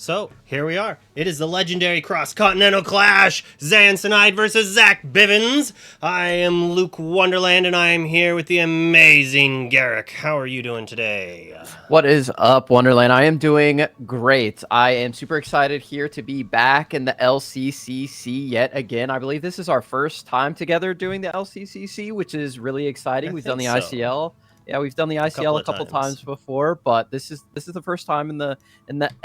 So, here we are. It is the legendary cross-continental clash, Zan Syed versus Zach Bivens. I am Luke Wonderland, and I am here with the amazing Garrick. How are you doing today? What is up, Wonderland? I am doing great. I am super excited here to be back in the LCCC yet again. I believe this is our first time together doing the LCCC, which is really exciting. I We've done think the so. ICL. Yeah, we've done the ICL a couple Times. times before, but this is the first time in the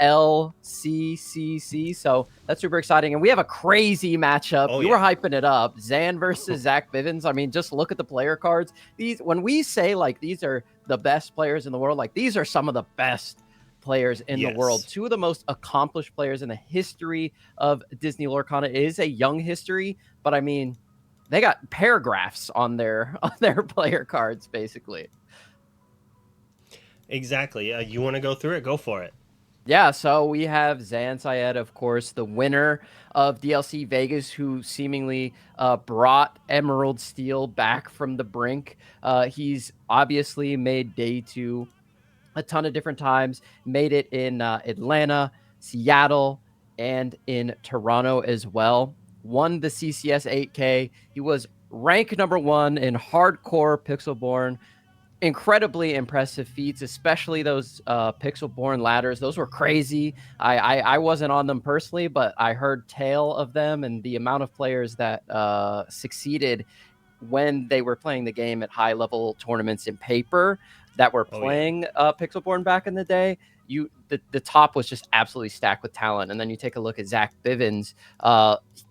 LCCC. So that's super exciting, and we have a crazy matchup. Oh, We were yeah. hyping it up. Zan versus Zach Bivens. I mean, just look at the player cards. When we say like these are the best players in the world, like these are some of the best players in the world. Two of the most accomplished players in the history of Disney Lorcana. It is a young history, but I mean, they got paragraphs on their player cards, basically. Exactly. You want to go through it? Go for it. Yeah, so we have Zan Syed, of course, the winner of DLC Vegas, who seemingly brought Emerald Steel back from the brink. He's obviously made Day 2 a ton of different times, made it in Atlanta, Seattle, and in Toronto as well. Won the CCS 8K. He was ranked number 1 in hardcore Pixelborn. Incredibly impressive feats, especially those Pixelborn ladders. Those were crazy. I wasn't on them personally, but I heard tale of them and the amount of players that succeeded when they were playing the game at high level tournaments in paper that were playing Pixelborn back in the day. The top was just absolutely stacked with talent. And then you take a look at Zach Bivens,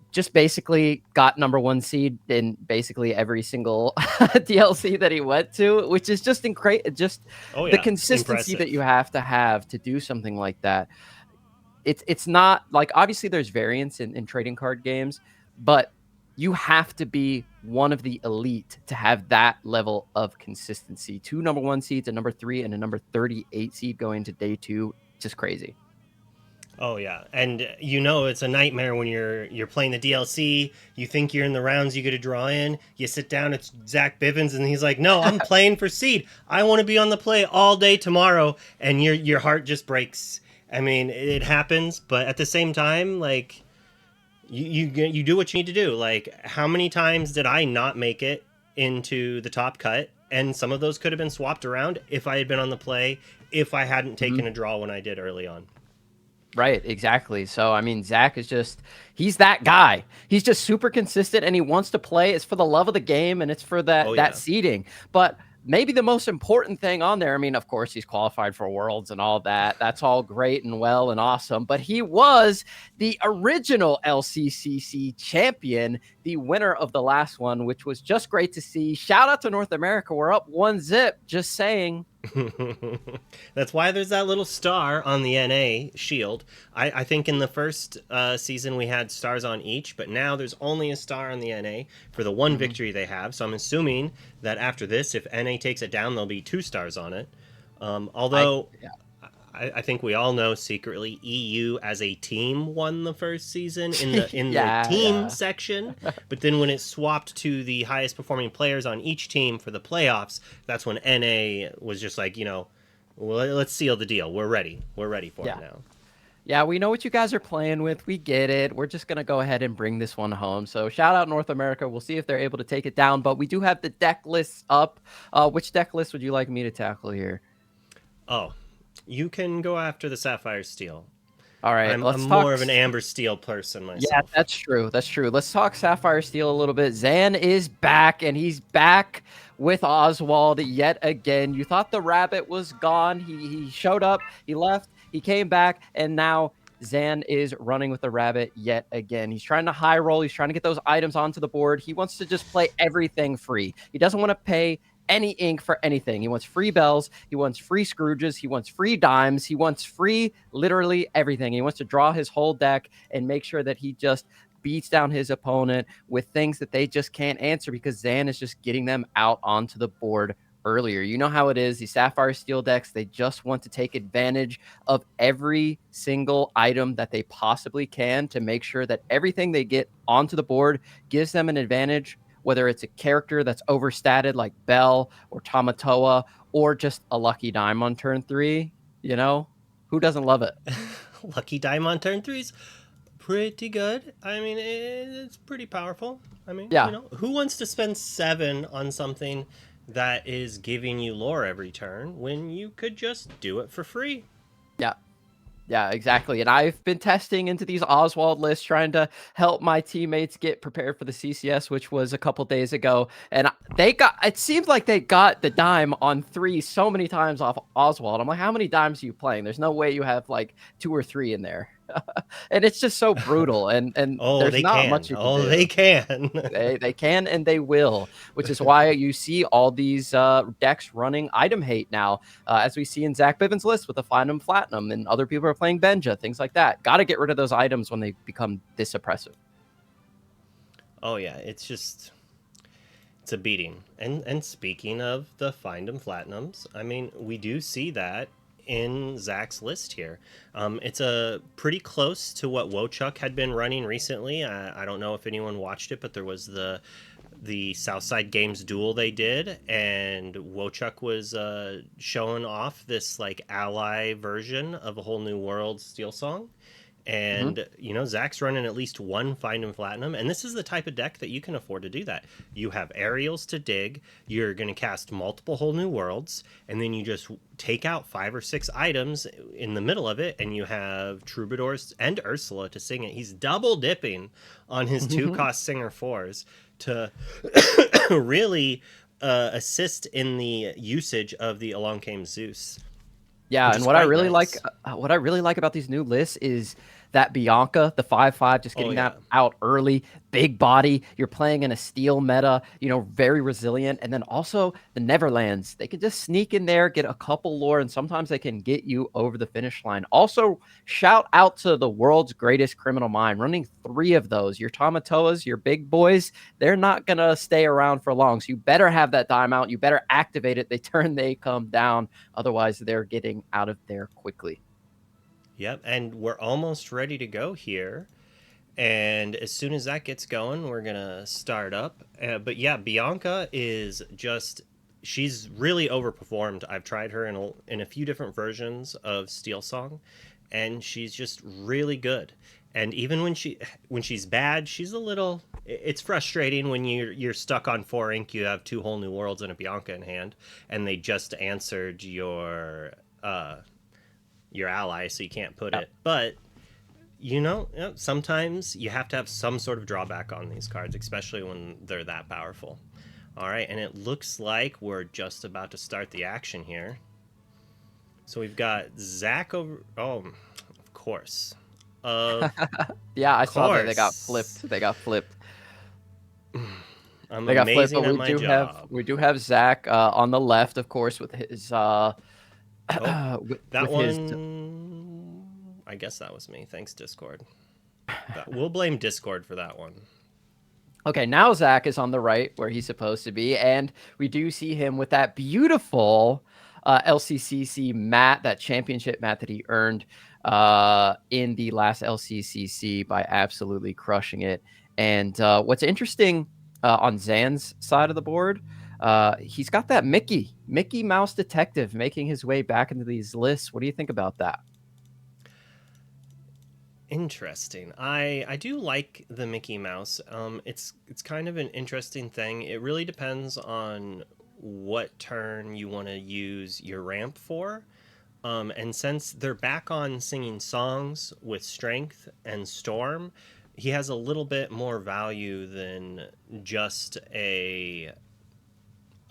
just basically got number 1 seed in basically every single DLC that he went to, which is just incredible. Just the consistency that you have to do something like that. It's not like, obviously there's variance in trading card games, but you have to be one of the elite to have that level of consistency. 2 number 1 seeds, a number 3 and a number 38 seed going to Day 2. Just crazy. Oh yeah, and it's a nightmare when you're playing the DLC. You think you're in the rounds you get to draw in. You sit down, it's Zach Bivens, and he's like, "No, I'm playing for seed. I want to be on the play all day tomorrow." And your heart just breaks. I mean, it happens, but at the same time, like you do what you need to do. Like, how many times did I not make it into the top cut? And some of those could have been swapped around if I had been on the play, if I hadn't taken a draw when I did early on. Right, exactly. So, I mean, Zach is he's that guy. He's just super consistent, and he wants to play. It's for the love of the game, and it's for that seeding. But maybe the most important thing on there, I mean, of course, he's qualified for Worlds and all that. That's all great and well and awesome. But he was the original LCCC champion, the winner of the last one, which was just great to see. Shout out to North America. We're up 1-0, just saying. That's why there's that little star on the NA shield. I think in the first season we had stars on each, but now there's only a star on the NA for the one victory they have. So I'm assuming that after this, if NA takes it down, there'll be 2 stars on it. Although I think we all know secretly EU as a team won the first season in the team section, but then when it swapped to the highest performing players on each team for the playoffs, that's when NA was just like, well, let's seal the deal. We're ready. We're ready for it now. Yeah, we know what you guys are playing with. We get it. We're just going to go ahead and bring this one home. So shout out North America. We'll see if they're able to take it down, but we do have the deck lists up. Which deck list would you like me to tackle here? Oh, you can go after the Sapphire Steel. All right, I'm more of an Amber Steel person myself. Yeah, that's true. That's true. Let's talk Sapphire Steel a little bit. Zan is back, and he's back with Oswald yet again. You thought the rabbit was gone. He showed up, he left, he came back, and now Zan is running with the rabbit yet again. He's trying to high roll. He's trying to get those items onto the board. He wants to just play everything free. He doesn't want to pay any ink for anything. He wants free bells. He wants free Scrooges. He wants free dimes. He wants free literally everything. He wants to draw his whole deck and make sure that he just beats down his opponent with things that they just can't answer because Zan is just getting them out onto the board earlier. You know how it is. These Sapphire Steel decks, they just want to take advantage of every single item that they possibly can to make sure that everything they get onto the board gives them an advantage, whether it's a character that's overstated like Bell or Tamatoa, or just a lucky dime on turn 3. Who doesn't love it? Lucky Dime on turn 3's pretty good. I mean, it's pretty powerful. I mean, Yeah. who wants to spend 7 on something that is giving you lore every turn when you could just do it for free? Yeah. Yeah, exactly. And I've been testing into these Oswald lists, trying to help my teammates get prepared for the CCS, which was a couple days ago. And it seemed like they got the dime on 3 so many times off Oswald. I'm like, how many dimes are you playing? There's no way you have like 2 or 3 in there. And it's just so brutal. And Oh, there's they not can. much you can Oh, do. they can. They can and they will, which is why you see all these decks running item hate now, as we see in Zach Bivens' list with the Platinum Platinum, and other people are playing Benja, things like that. Got to get rid of those items when they become this oppressive. Oh yeah, it's a beating. And speaking of the Find 'em Platinums, I mean, we do see that in Zach's list here. It's a pretty close to what Wochuk had been running recently. I don't know if anyone watched it, but there was the Southside Games duel they did, and Wochuk was showing off this like ally version of a Whole New World Steel Song. And Zach's running at least one Find 'em Platinum, and this is the type of deck that you can afford to do that. You have aerials to dig, you're going to cast multiple Whole New Worlds, and then you just take out 5 or 6 items in the middle of it, and you have Troubadours and Ursula to sing it. He's double dipping on his 2-cost Singer 4s to really assist in the usage of the Along Came Zeus. Yeah, and what I really nice. like about these new lists is that Bianca, the 5/5, just getting that out early, big body. You're playing in a steel meta, very resilient. And then also the Neverlands, they can just sneak in there, get a couple lore, and sometimes they can get you over the finish line. Also, shout out to the world's greatest criminal mind, running 3 of those. Your Tamatoas, your big boys, they're not going to stay around for long. So you better have that dime out. You better activate it. They come down. Otherwise, they're getting out of there quickly. Yep, and we're almost ready to go here. And as soon as that gets going, we're going to start up. But yeah, Bianca is just, she's really overperformed. I've tried her in a few different versions of Steel Song, and she's just really good. And even when she's bad, she's a little, it's frustrating when you're stuck on 4 ink, you have 2 Whole New Worlds and a Bianca in hand, and they just answered your ally, so you can't put it. But sometimes you have to have some sort of drawback on these cards, especially when they're that powerful. All right, and it looks like we're just about to start the action here. So we've got Zach over. Oh, of course. Yeah, I saw that they got flipped. They got flipped. I'm amazing at my job. We do have Zach on the left, of course, with his that one. I guess that was me. Thanks, Discord. We'll blame Discord for that one. Okay, now Zach is on the right where he's supposed to be, and we do see him with that beautiful LCCC mat, that championship mat that he earned in the last LCCC by absolutely crushing it. And what's interesting on Zan's side of the board, he's got that Mickey Mouse detective making his way back into these lists. What do you think about that? Interesting. I do like the Mickey Mouse. It's kind of an interesting thing. It really depends on what turn you want to use your ramp for. And since they're back on singing songs with Strength and Storm, he has a little bit more value than just a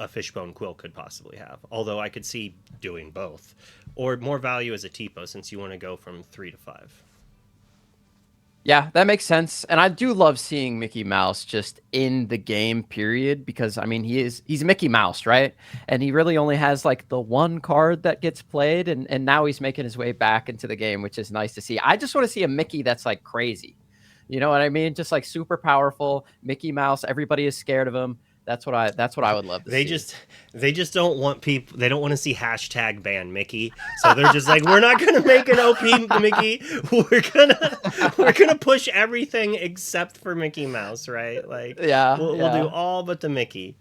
Fishbone Quill could possibly have. Although I could see doing both. Or more value as a Tipo, since you want to go from 3 to 5. Yeah, that makes sense. And I do love seeing Mickey Mouse just in the game, period, because I mean he's Mickey Mouse, right? And he really only has like the one card that gets played, and now he's making his way back into the game, which is nice to see. I just want to see a Mickey that's like crazy. You know what I mean? Just like super powerful Mickey Mouse. Everybody is scared of him. That's what I would love to see. They just don't want people. They don't want to see hashtag ban Mickey. So they're just like, we're not gonna make an OP Mickey. We're gonna push everything except for Mickey Mouse, right? Like, we'll do all but the Mickey.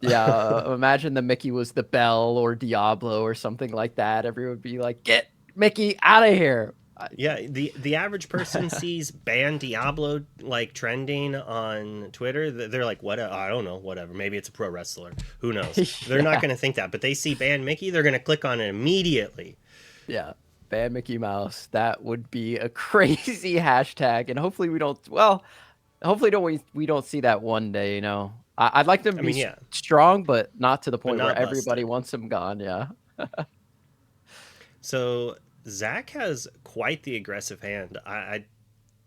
Yeah, imagine the Mickey was the Bell or Diablo or something like that. Everyone would be like, get Mickey out of here. Yeah, the average person sees ban Diablo like trending on Twitter. They're like, what? I don't know, whatever. Maybe it's a pro wrestler. Who knows? They're not Yeah. going to think that, but they see ban Mickey, they're going to click on it immediately. Yeah. Ban Mickey Mouse. That would be a crazy hashtag. And hopefully we don't, well, hopefully don't we don't see that one day, you know. I'd like them to I be mean, yeah, strong, but not to the but point where not everybody busted. wants them gone. Yeah. So Zach has quite the aggressive hand. I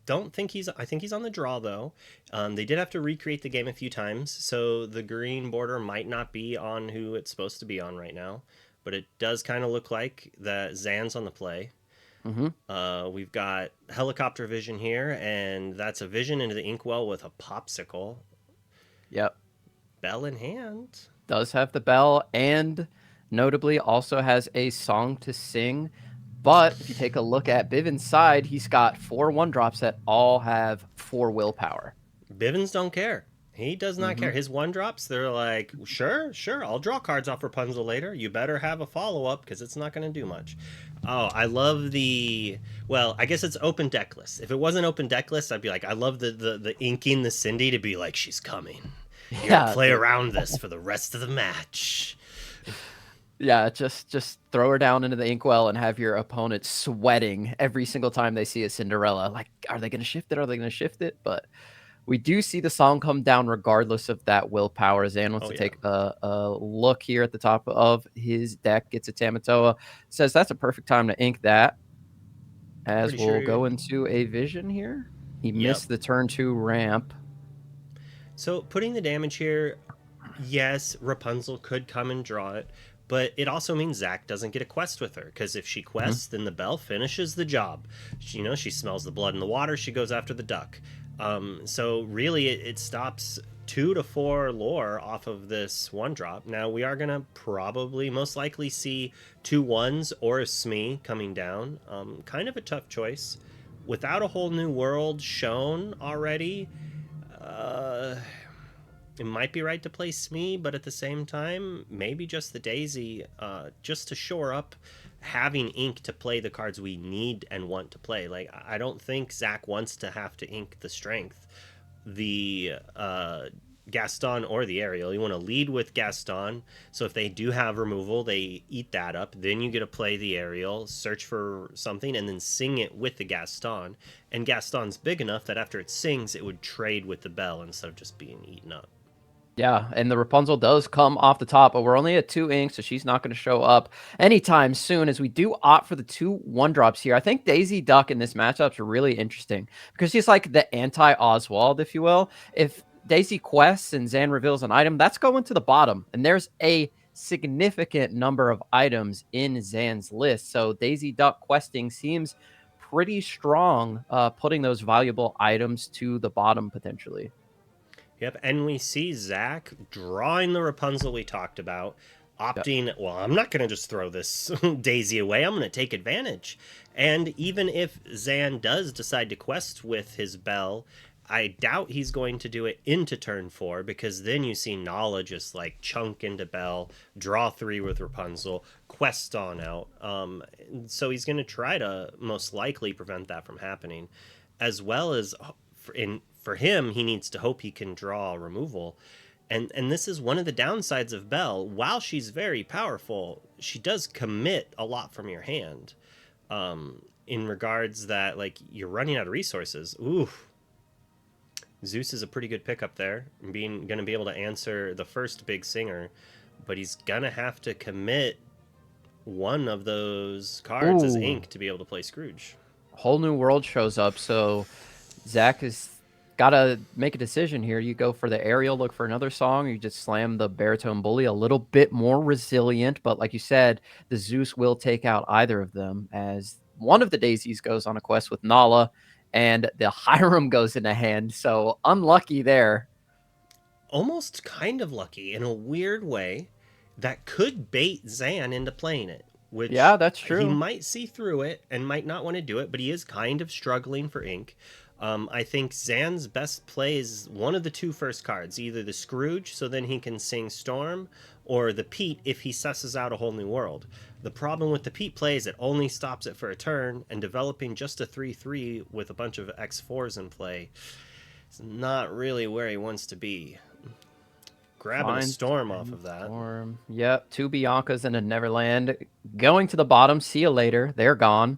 don't think he's. I think he's on the draw though. They did have to recreate the game a few times, so the green border might not be on who it's supposed to be on right now. But it does kind of look like that Zan's on the play. Mm-hmm. We've got helicopter vision here, and that's a vision into the inkwell with a popsicle. Yep. Bell in hand. Does have the bell and notably also has a song to sing. But if you take a look at Bivens' side, he's got 4 1-drops that all have 4 willpower. Bivens don't care. He does not Mm-hmm. care. His one drops, they're like, sure, sure, I'll draw cards off Rapunzel later. You better have a follow up because it's not going to do much. Oh, I love the. Well, I guess it's open deck list. If it wasn't open deck list, I'd be like, I love the inking the Cindy to be like, she's coming. You're going to Yeah, play around this for the rest of the match. yeah, just throw her down into the inkwell and have your opponent sweating every single time they see a Cinderella. Like, are they going to shift it? Are they going to shift it? But we do see the song come down regardless of that willpower. Zan wants Oh, to yeah. take a look here at the top of his deck. Gets a Tamatoa. Says that's a perfect time to ink that. As Pretty we'll sure. go into a vision here. He Yep. missed the turn 2 ramp. So putting the damage here, yes, Rapunzel could come and draw it, but it also means Zach doesn't get a quest with her because if she quests, then the bell finishes the job. She smells the blood in the water. She goes after the duck. So really, it stops 2 to 4 lore off of this one drop. Now we are gonna probably most likely see 2 1s or a Smee coming down. Kind of a tough choice. Without a whole new world shown already, it might be right to play Smee, but at the same time, maybe just the Daisy, just to shore up having ink to play the cards we need and want to play. Like, I don't think Zach wants to have to ink the Strength, the Gaston, or the Ariel. You want to lead with Gaston, so if they do have removal, they eat that up. Then you get to play the Ariel, search for something, and then sing it with the Gaston. And Gaston's big enough that after it sings, it would trade with the bell instead of just being eaten up. Yeah, and the Rapunzel does come off the top, but we're only at 2 inks, so she's not going to show up anytime soon as we do opt for the 2 1-drops here. I think Daisy Duck in this matchup is really interesting because she's like the anti-Oswald, if you will. If Daisy quests and Zan reveals an item, that's going to the bottom, and there's a significant number of items in Zan's list, so Daisy Duck questing seems pretty strong, putting those valuable items to the bottom potentially. Yep, and we see Zach drawing the Rapunzel we talked about, opting, well, I'm not going to just throw this Daisy away, I'm going to take advantage. And even if Zan does decide to quest with his bell, I doubt he's going to do it into turn 4 because then you see Nala just like chunk into Bell, draw 3 with Rapunzel, quest on out. So he's going to try to most likely prevent that from happening, as well as for him, he needs to hope he can draw removal. And this is one of the downsides of Belle. While she's very powerful, she does commit a lot from your hand. In regards that, like, you're running out of resources. Ooh. Zeus is a pretty good pickup there. Going to be able to answer the first big singer. But he's going to have to commit one of those cards as ink to be able to play Scrooge. Whole new world shows up, so Zach has got to make a decision here. You go for the Ariel, look for another song, or you just slam the baritone bully, a little bit more resilient. But like you said, the Zeus will take out either of them as one of the Daisies goes on a quest with Nala and the Hiram goes into hand. So unlucky there. Almost kind of lucky in a weird way that could bait Zan into playing it, which Yeah, that's he true. might see through it and might not want to do it, but he is kind of struggling for ink. I think Zan's best play is one of the two first cards, either the Scrooge, so then he can sing Storm, or the Pete if he susses out a whole new world. The problem with the Pete play is it only stops it for a turn, and developing just a 3/3 with a bunch of X4s in play is not really where he wants to be. Grabbing a Storm off of that. Storm. Yep, 2 Biancas and a Neverland. Going to the bottom. See you later. They're gone.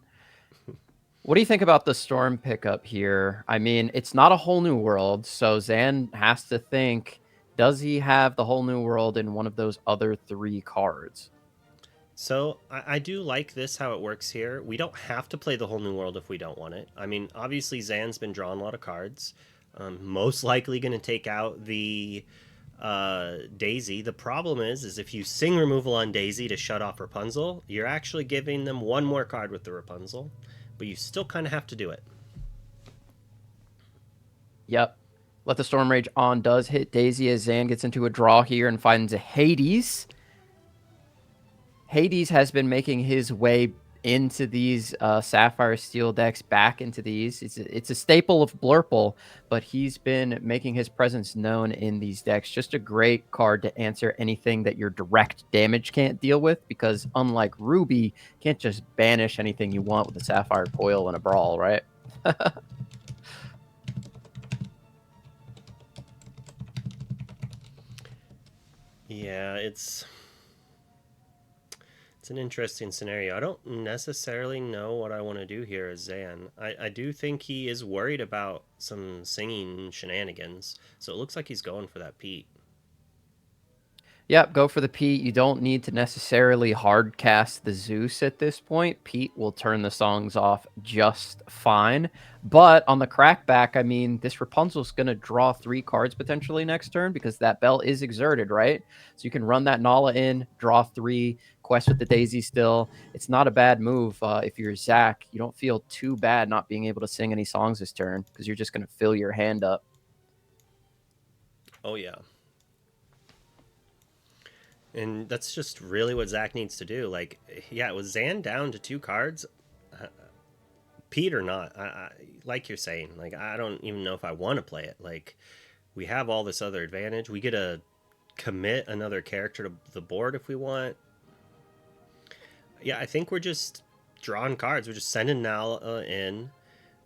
What do you think about the Storm pickup here? I mean, it's not a whole new world, so Zan has to think, does he have the whole new world in one of those other 3 cards? So I do like this, how it works here. We don't have to play the whole new world if we don't want it. I mean, obviously Zan's been drawing a lot of cards. Most likely going to take out the Daisy. The problem is if you sing removal on Daisy to shut off Rapunzel, you're actually giving them one more card with the Rapunzel, but you still kind of have to do it. Yep. Let the Storm Rage on does hit Daisy as Zan gets into a draw here and finds a Hades. Hades has been making his way into these Sapphire Steel decks, back into these. It's a staple of Blurple, but he's been making his presence known in these decks. Just a great card to answer anything that your direct damage can't deal with, because unlike Ruby, you can't just banish anything you want with a Sapphire Coil and a Brawl, right? Yeah, it's an interesting scenario. I don't necessarily know what I want to do here as Zan. I do think he is worried about some singing shenanigans, so it looks like he's going for that Pete. Yep, go for the Pete. You don't need to necessarily hard cast the Zeus at this point. Pete will turn the songs off just fine. But on the crackback, I mean, this Rapunzel's going to draw 3 cards potentially next turn because that bell is exerted, right? So you can run that Nala in, draw 3, quest with the Daisy still. It's not a bad move. If you're Zach, you don't feel too bad not being able to sing any songs this turn because you're just going to fill your hand up. Oh, yeah. And that's just really what Zach needs to do. Like, yeah, with Zan down to 2 cards, Pete or not, like you're saying, like, I don't even know if I want to play it. Like, we have all this other advantage. We get to commit another character to the board if we want. Yeah, I think we're just drawing cards. We're just sending Nala in.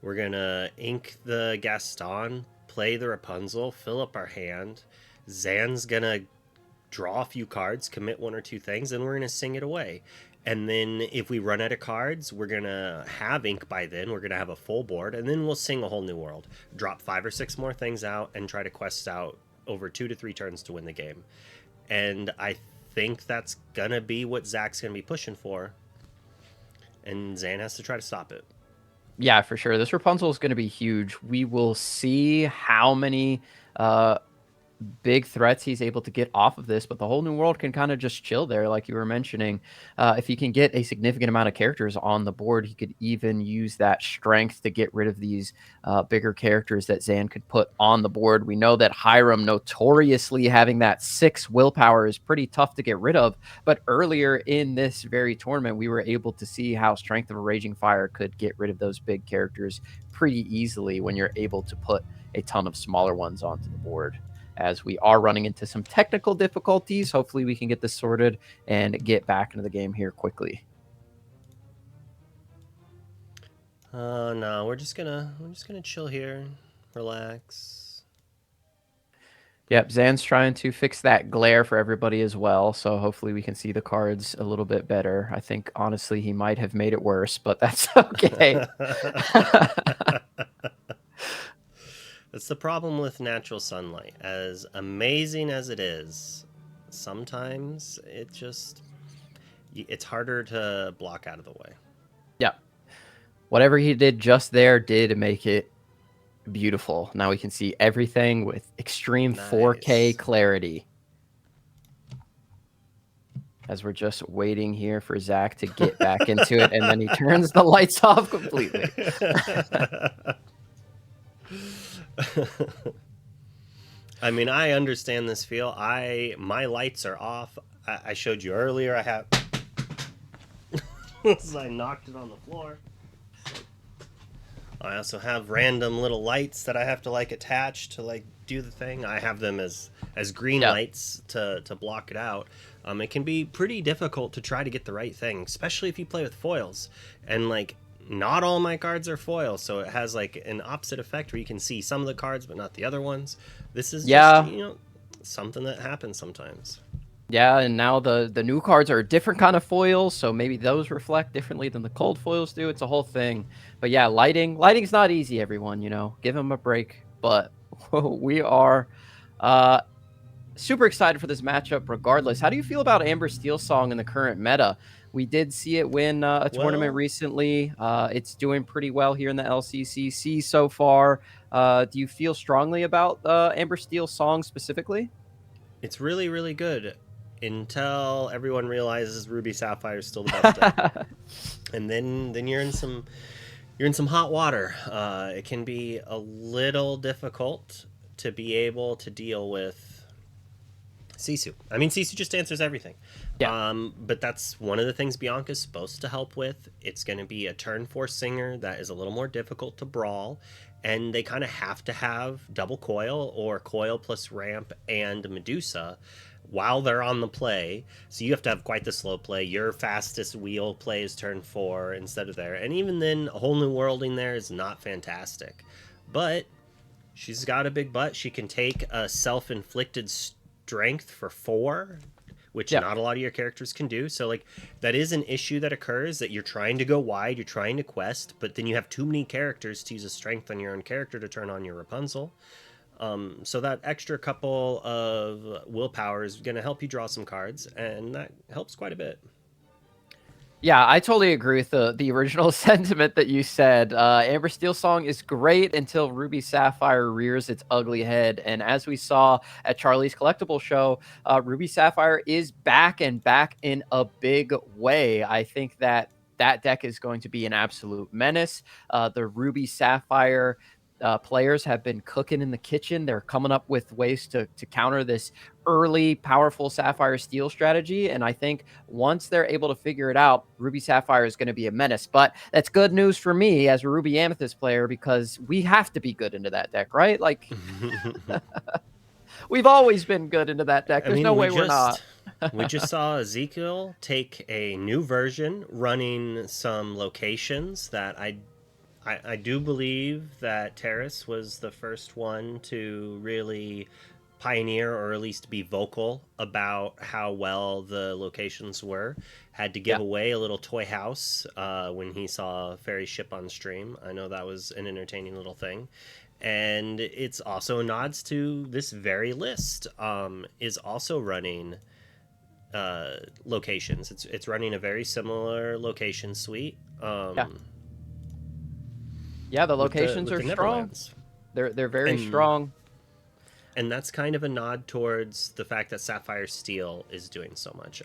We're going to ink the Gaston, play the Rapunzel, fill up our hand. Zan's going to draw a few cards, commit 1 or 2 things, and we're going to sing it away. And then if we run out of cards, we're going to have ink by then. We're going to have a full board, and then we'll sing a whole new world. Drop 5 or 6 more things out and try to quest out over 2 to 3 turns to win the game. And I think that's going to be what Zach's going to be pushing for. And Zan has to try to stop it. Yeah, for sure. This Rapunzel is going to be huge. We will see how many big threats he's able to get off of this, but the whole new world can kind of just chill there, like you were mentioning. If he can get a significant amount of characters on the board, he could even use that strength to get rid of these bigger characters that Zan could put on the board. We know that Hiram, notoriously having that 6 willpower, is pretty tough to get rid of, but earlier in this very tournament, we were able to see how Strength of a Raging Fire could get rid of those big characters pretty easily when you're able to put a ton of smaller ones onto the board. As we are running into some technical difficulties, hopefully we can get this sorted and get back into the game here quickly. No, we're just gonna chill here, relax. Yep, Zan's trying to fix that glare for everybody as well, so hopefully we can see the cards a little bit better. I think honestly he might have made it worse, but that's okay. That's the problem with natural sunlight. As amazing as it is, sometimes it's harder to block out of the way. Yeah. Whatever he did just there did make it beautiful. Now we can see everything with extreme 4K clarity. As we're just waiting here for Zach to get back into it, and then he turns the lights off completely. I mean, I understand this feel. My lights are off. I showed you earlier. I have. I knocked it on the floor. I also have random little lights that I have to like attach to like do the thing. I have them as green Yeah. lights to block it out. It can be pretty difficult to try to get the right thing, especially if you play with foils. And like not all my cards are foil, so it has like an opposite effect where you can see some of the cards but not the other ones. This is just, Yeah. you know, something that happens sometimes. Yeah, and now the new cards are a different kind of foils, so maybe those reflect differently than the cold foils do. It's a whole thing. But yeah, lighting's not easy, everyone, you know. Give them a break. But we are uh super excited for this matchup regardless. How do you feel about Amber Steel Song in the current meta? We did see it win a tournament Well, recently. It's doing pretty well here in the LCCC so far. Do you feel strongly about Amber Steel Song specifically? it's really, really good until everyone realizes Ruby Sapphire is still the best deck. And then you're in some hot water. It can be a little difficult to be able to deal with Sisu. I mean, Sisu just answers everything. Yeah. But that's one of the things Bianca's supposed to help with. It's going to be a turn 4 singer that is a little more difficult to brawl. And they kind of have to have double coil or coil plus ramp and Medusa while they're on the play. So you have to have quite the slow play. Your fastest wheel play is turn 4 instead of there. And even then, a whole new worlding there is not fantastic. But she's got a big butt. She can take a self-inflicted strength for 4, which Yeah. not a lot of your characters can do. So like that is an issue that occurs, that you're trying to go wide, you're trying to quest, but then you have too many characters to use a strength on your own character to turn on your Rapunzel. So that extra couple of willpower is going to help you draw some cards, and that helps quite a bit. Yeah, I totally agree with the original sentiment that you said. Amber Steel Song is great until Ruby Sapphire rears its ugly head. And as we saw at Charlie's Collectible Show, Ruby Sapphire is back and back in a big way. I think that that deck is going to be an absolute menace. The Ruby Sapphire players have been cooking in the kitchen. They're coming up with ways to counter this early, powerful Sapphire Steel strategy. And I think once they're able to figure it out, Ruby Sapphire is going to be a menace. But that's good news for me as a Ruby Amethyst player because we have to be good into that deck, right? Like we've always been good into that deck. I There's no mean, way we're not. we just saw Ezekiel take a new version, running some locations that I do believe that Terrace was the first one to really pioneer, or at least be vocal about how well the locations were. Had to give Yeah. away a little toy house when he saw Fairy Ship on stream. I know that was an entertaining little thing. And it's also nods to this very list, is also running locations. It's running a very similar location suite. Yeah. Yeah, the locations With are the strong. Neverlands. They're very And strong. and that's kind of a nod towards the fact that Sapphire Steel is doing so much.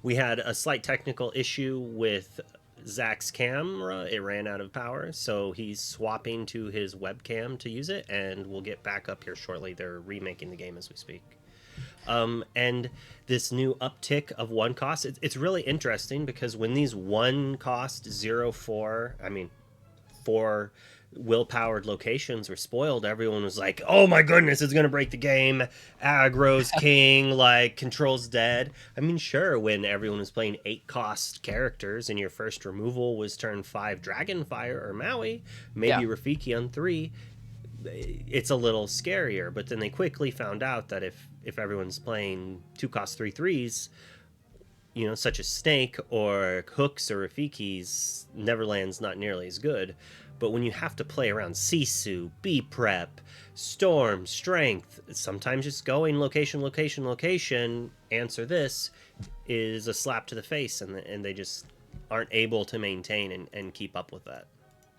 We had a slight technical issue with Zach's camera. It ran out of power, so he's swapping to his webcam to use it, and we'll get back up here shortly. They're remaking the game as we speak. And this new uptick of one cost, it's really interesting because when these one cost 0-4, I mean 4 will-powered locations were spoiled, everyone was like, oh my goodness, it's gonna break the game, aggro's king, like control's dead. I mean, sure, when everyone was playing 8 cost characters and your first removal was turn 5 Dragonfire or Maui, maybe Yeah. Rafiki on 3, it's a little scarier. But then they quickly found out that if everyone's playing 2 cost 3/3s, you know, such as Snake or Hooks or Rafiki's, Neverland's not nearly as good. But when you have to play around Sisu, B-Prep, Storm, Strength, sometimes just going location, location, location, answer this, is a slap to the face, and they just aren't able to maintain and keep up with that.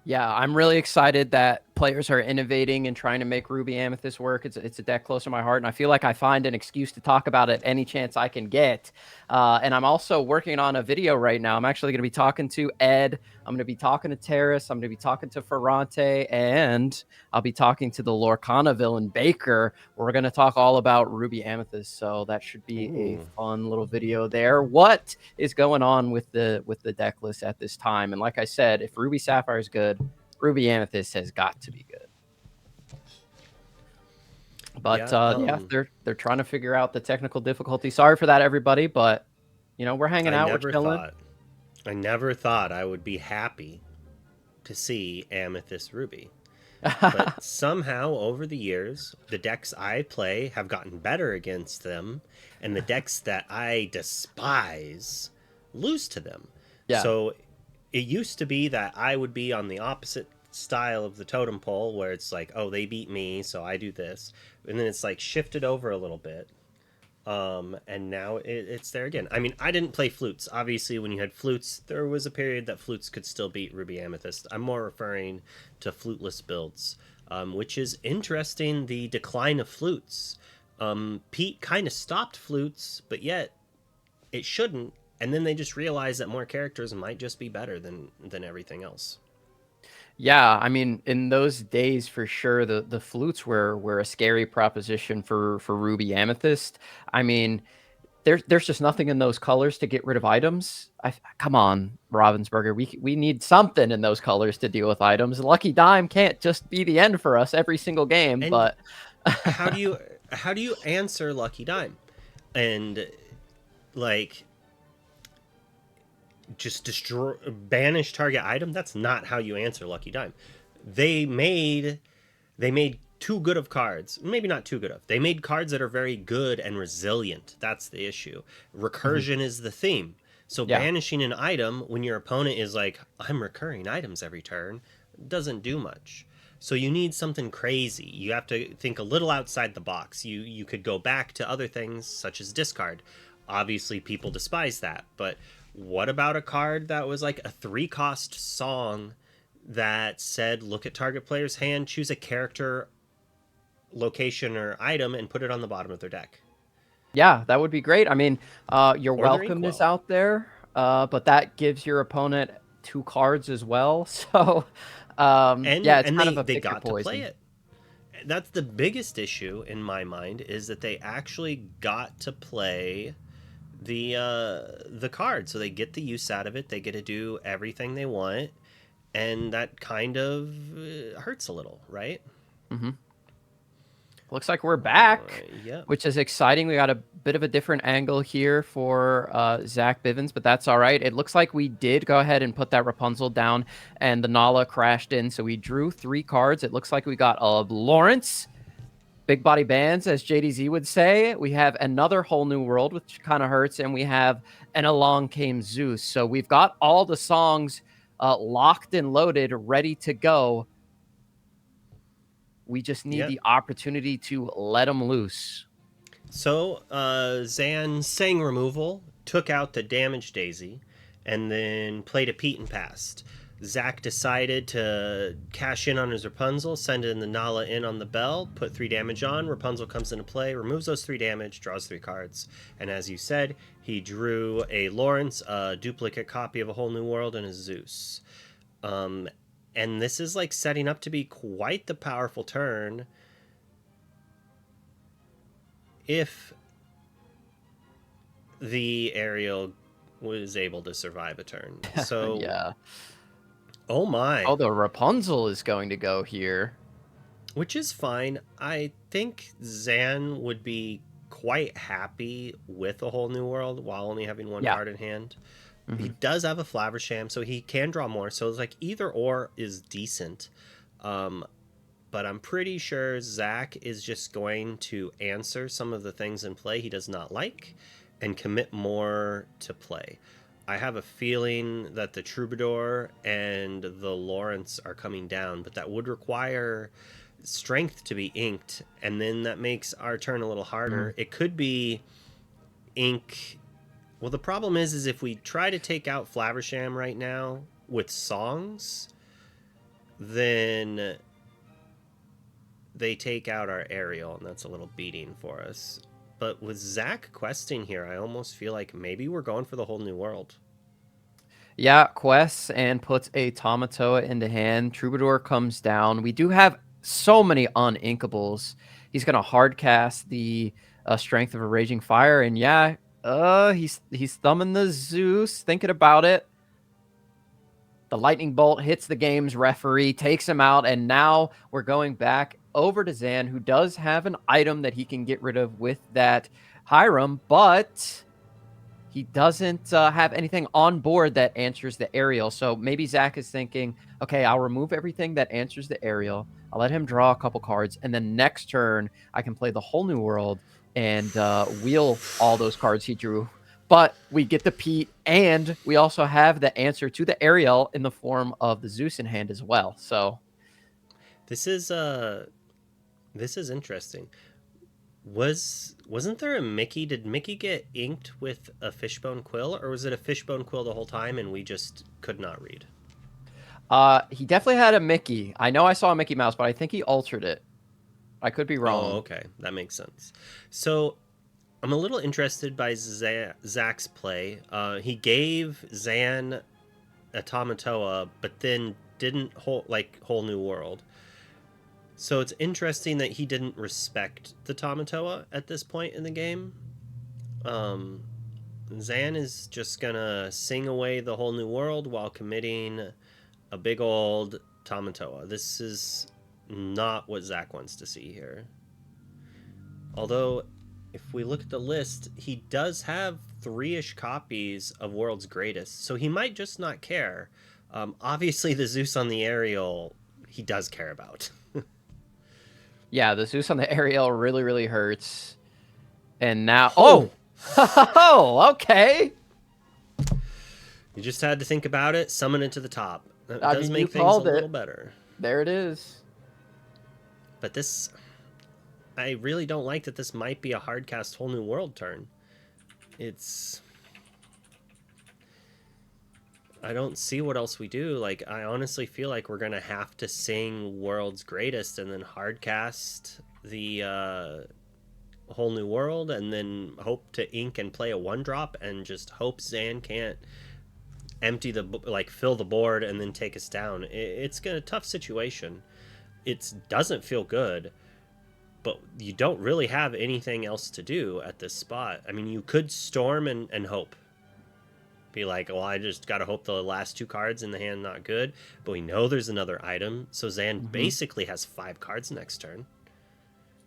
Yeah, I'm really excited that players are innovating and trying to make Ruby Amethyst work. It's a deck close to my heart, and I feel like I find an excuse to talk about it any chance I can get. And I'm also working on a video right now. I'm actually going to be talking to Ed. I'm going to be talking to Terrace. I'm going to be talking to Ferrante, and I'll be talking to the Lorcana villain Baker. We're going to talk all about Ruby Amethyst, so that should be a Ooh. fun little video there. What is going on with the deck list at this time? And like I said, if Ruby Sapphire is good, Ruby Amethyst has got to be good. But Yeah. yeah, they're trying to figure out the technical difficulty. Sorry for that, everybody, but we're hanging I out, we're never chilling. thought. I never thought I would be happy to see Amethyst Ruby. But somehow over the years, the decks I play have gotten better against them, and the decks that I despise lose to them. Yeah. So it used to be that I would be on the opposite style of the totem pole where it's like, oh, they beat me, so I do this. And then it's like shifted over a little bit. And now it's there again. I mean, I didn't play flutes. Obviously, when you had flutes, there was a period that flutes could still beat Ruby Amethyst. I'm more referring to fluteless builds, which is interesting. The decline of flutes. Pete kind of stopped flutes, but yet it shouldn't. And then they just realized that more characters might just be better than everything else. Yeah, I mean, in those days, for sure, the flutes were a scary proposition for Ruby Amethyst. I mean, there's just nothing in those colors to get rid of items. Come on, Ravensburger, we need something in those colors to deal with items. Lucky Dime can't just be the end for us every single game. And But how do you answer Lucky Dime? And like just destroy banish target item? That's not how you answer Lucky Dime. They made too good of cards. Maybe not too good of. They made cards that are very good and resilient. That's the issue. Recursion is the theme. So yeah, banishing an item when your opponent is like, I'm recurring items every turn, doesn't do much. So you need something crazy. You have to think a little outside the box. You could go back to other things such as discard. Obviously people despise that, but what about a card that was like a 3-cost song that said, look at target player's hand, choose a character, location, or item, and put it on the bottom of their deck? yeah, that would be great. I mean, your Or their welcome is inkwell. out there, but that gives your opponent 2 cards as well. So, And yeah, it's and kind they of a they pick your got to play poison. it. That's the biggest issue in my mind, is that they actually got to play the card, so they get the use out of it. They get to do everything they want, and that kind of hurts a little, right? hmm Looks like we're back, Yeah. which is exciting. We got a bit of a different angle here for Zach Bivens, but that's all right. It looks like we did go ahead and put that Rapunzel down, and the Nala crashed in. So we drew 3 cards. It looks like we got a Lawrence, big body bands, as JDZ would say. We have another Whole New World, which kind of hurts, and we have an Along Came Zeus. So we've got all the songs locked and loaded, ready to go. We just need Yeah. the opportunity to let them loose. So Zan sang removal, took out the damage daisy, and then played a Pete and passed. Zach decided to cash in on his Rapunzel, send in the Nala in on the bell, put 3 damage on. Rapunzel comes into play, removes those 3 damage, draws 3 cards. And as you said, he drew a Lawrence, a duplicate copy of A Whole New World, and a Zeus. And this is like setting up to be quite the powerful turn if the Ariel was able to survive a turn. So, Yeah. oh my. Oh, the Rapunzel is going to go here. Which is fine. I think Zan would be quite happy with A Whole New World while only having 1 Yeah. card in hand. He Mhm. does have a Flaversham, so he can draw more. So it's like either or is decent. But I'm pretty sure Zach is just going to answer some of the things in play he does not like and commit more to play. I have a feeling that the Troubadour and the Lawrence are coming down, but that would require strength to be inked, and then that makes our turn a little harder. It could be ink. Well, the problem is if we try to take out Flaversham right now with songs, then they take out our Ariel, and that's a little beating for us. But with Zach questing here, I almost feel like maybe we're going for the Whole New World. Yeah, quests and puts a Tamatoa into hand. Troubadour comes down. We do have so many uninkables. He's going to hard cast the Strength of a Raging Fire. And yeah, he's thumbing the Zeus, thinking about it. The lightning bolt hits the game's referee, takes him out, and now we're going back over to Zan, who does have an item that he can get rid of with that Hiram, but he doesn't have anything on board that answers the aerial. So maybe Zach is thinking, okay, I'll remove everything that answers the aerial. I'll let him draw a couple cards, and then next turn I can play the whole new world and wheel all those cards he drew. But we get the Pete, and we also have the answer to the aerial in the form of the Zeus in hand as well. So this is interesting. Wasn't there a Mickey? Did Mickey get inked with a fishbone quill, or was it a fishbone quill the whole time and we just could not read? he definitely had a Mickey. I know I saw a Mickey Mouse, but I think he altered it. I could be wrong. Oh, okay, that makes sense. So I'm a little interested by Zach's play. He gave Zan a Tamatoa, but then didn't whole new world. So it's interesting that he didn't respect the Tamatoa at this point in the game. Zan is just gonna sing away the whole new world while committing a big old Tamatoa. This is not what Zach wants to see here. Although, if we look at the list, he does have 3-ish copies of World's Greatest, so he might just not care. Obviously, the Zeus on the aerial, he does care about. Yeah, the Zeus on the aerial really, really hurts. And now... Oh! Oh, okay! You just had to think about it, summon it to the top. That does make things a little better. There it is. But this... I really don't like that this might be a hard cast whole new world turn. It's... I don't see what else we do. Like, I honestly feel like we're going to have to sing World's Greatest and then hard cast the whole new world and then hope to ink and play a 1-drop and just hope Zan can't fill the board and then take us down. It's a tough situation. It doesn't feel good, but you don't really have anything else to do at this spot. I mean, you could storm and hope. Be like, well, I just got to hope the last 2 cards in the hand not good, but we know there's another item, so Zan basically has 5 cards next turn.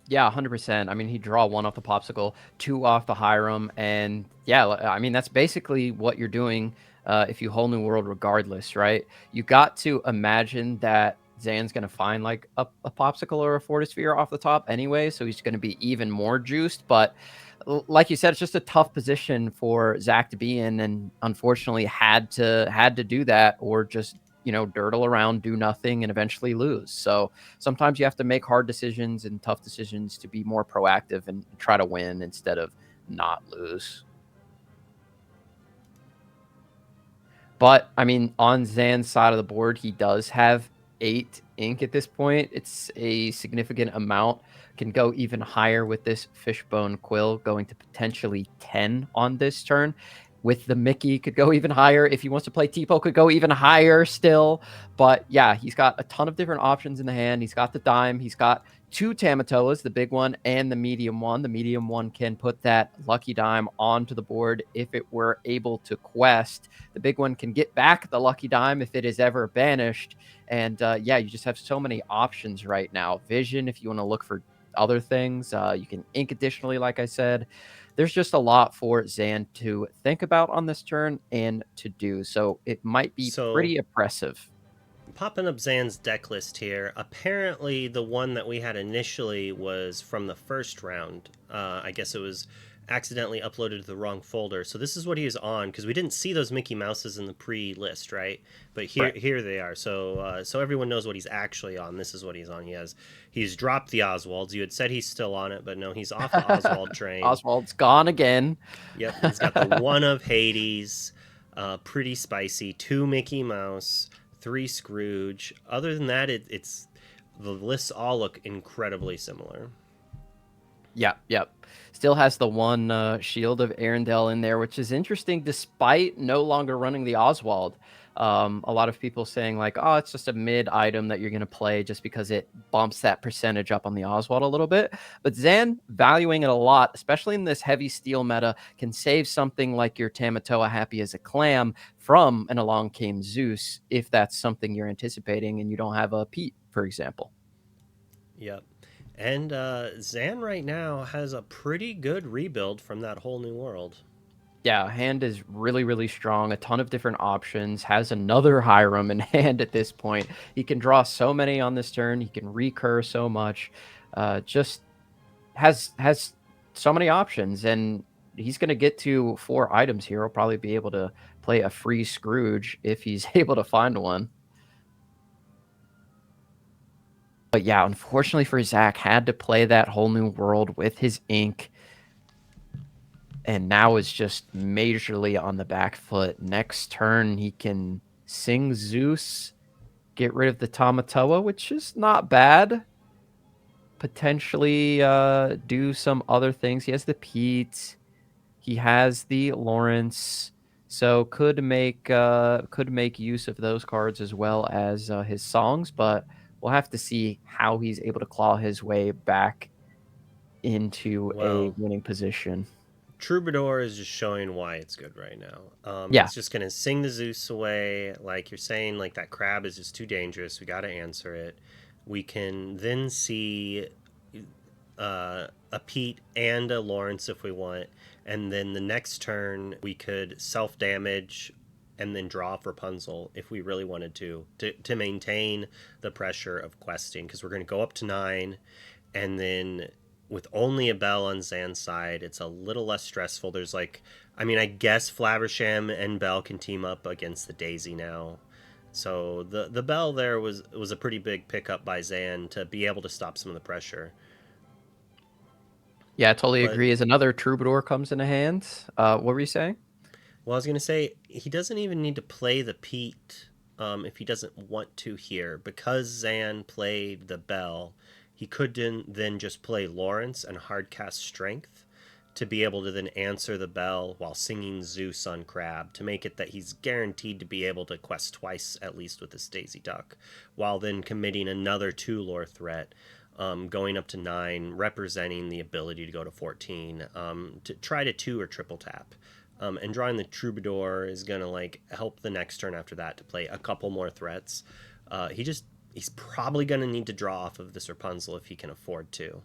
Yeah, 100%. I mean, he'd draw 1 off the Popsicle, 2 off the Hiram, and yeah, I mean, that's basically what you're doing if you whole new world regardless, right? You got to imagine that Zan's going to find like a Popsicle or a Fortisphere off the top anyway, so he's going to be even more juiced, but like you said, it's just a tough position for Zach to be in, and unfortunately had to do that, or just, you know, dirtle around, do nothing, and eventually lose. So sometimes you have to make hard decisions and tough decisions to be more proactive and try to win instead of not lose. But I mean, on Zan's side of the board, he does have 8 ink at this point. It's a significant amount. Can go even higher with this Fishbone Quill, going to potentially 10 on this turn. With the Mickey, could go even higher. If he wants to play Tipo, could go even higher still. But yeah, he's got a ton of different options in the hand. He's got the dime. He's got 2 Tamatoas, the big one and the medium one. The medium one can put that lucky dime onto the board if it were able to quest. The big one can get back the lucky dime if it is ever banished. And yeah, you just have so many options right now. Vision, if you want to look for other things, you can ink additionally, like I said. There's just a lot for Zan to think about on this turn and to do. So it might be pretty oppressive. Popping up Zan's deck list here. Apparently, the one that we had initially was from the first round. I guess it was accidentally uploaded to the wrong folder. So this is what he is on, because we didn't see those Mickey Mouses in the pre-list, right? But here they are. So so everyone knows what he's actually on. This is what he's on. He's dropped the Oswalds. You had said he's still on it, but no, he's off the Oswald train. Oswald's gone again. Yep, he's got the 1 of Hades, pretty spicy, 2 Mickey Mouse, 3 Scrooge. Other than that, it's the lists all look incredibly similar. Yep. Still has the 1 Shield of Arendelle in there, which is interesting despite no longer running the Oswald. A lot of people saying like, oh, it's just a mid item that you're going to play just because it bumps that percentage up on the Oswald a little bit. But Zan valuing it a lot, especially in this heavy steel meta, can save something like your Tamatoa happy as a clam from an Along Came Zeus if that's something you're anticipating and you don't have a Pete, for example. Yep. And Zan right now has a pretty good rebuild from that whole new world. Yeah, hand is really, really strong. A ton of different options. Has another Hiram in hand at this point. He can draw so many on this turn. He can recur so much. Just has so many options, and he's going to get to 4 items here. He'll probably be able to play a free Scrooge if he's able to find one. But yeah, unfortunately for Zach, had to play that whole new world with his ink. And now is just majorly on the back foot. Next turn, he can sing Zeus, get rid of the Tamatoa, which is not bad. Potentially do some other things. He has the Pete. He has the Lawrence. So could make use of those cards as well as his songs, but we'll have to see how he's able to claw his way back into a Well, winning position. Troubadour is just showing why it's good right now. Yeah. It's just going to sing the Zeus away. Like you're saying, like that crab is just too dangerous. We got to answer it. We can then see a Pete and a Lawrence if we want. And then the next turn, we could self damage and then draw off Rapunzel if we really wanted to maintain the pressure of questing. Because we're going to go up to 9. And then with only a Bell on Zan's side, it's a little less stressful. There's like, I mean, I guess Flaversham and Bell can team up against the Daisy now. So the Bell there was a pretty big pickup by Zan to be able to stop some of the pressure. Yeah, I totally But agree. As another Troubadour comes into hand, what were you saying? well, I was gonna say he doesn't even need to play the Pete if he doesn't want to here because Zan played the Bell. He could then just play Lawrence and hardcast Strength to be able to then answer the Bell while singing Zeus on Crab to make it that he's guaranteed to be able to quest twice at least with this Daisy Duck, while then committing another 2 lore threat, going up to 9, representing the ability to go to 14, to try to 2 or triple tap. And drawing the Troubadour is going to like help the next turn after that to play a couple more threats. He's probably going to need to draw off of this Rapunzel if he can afford to.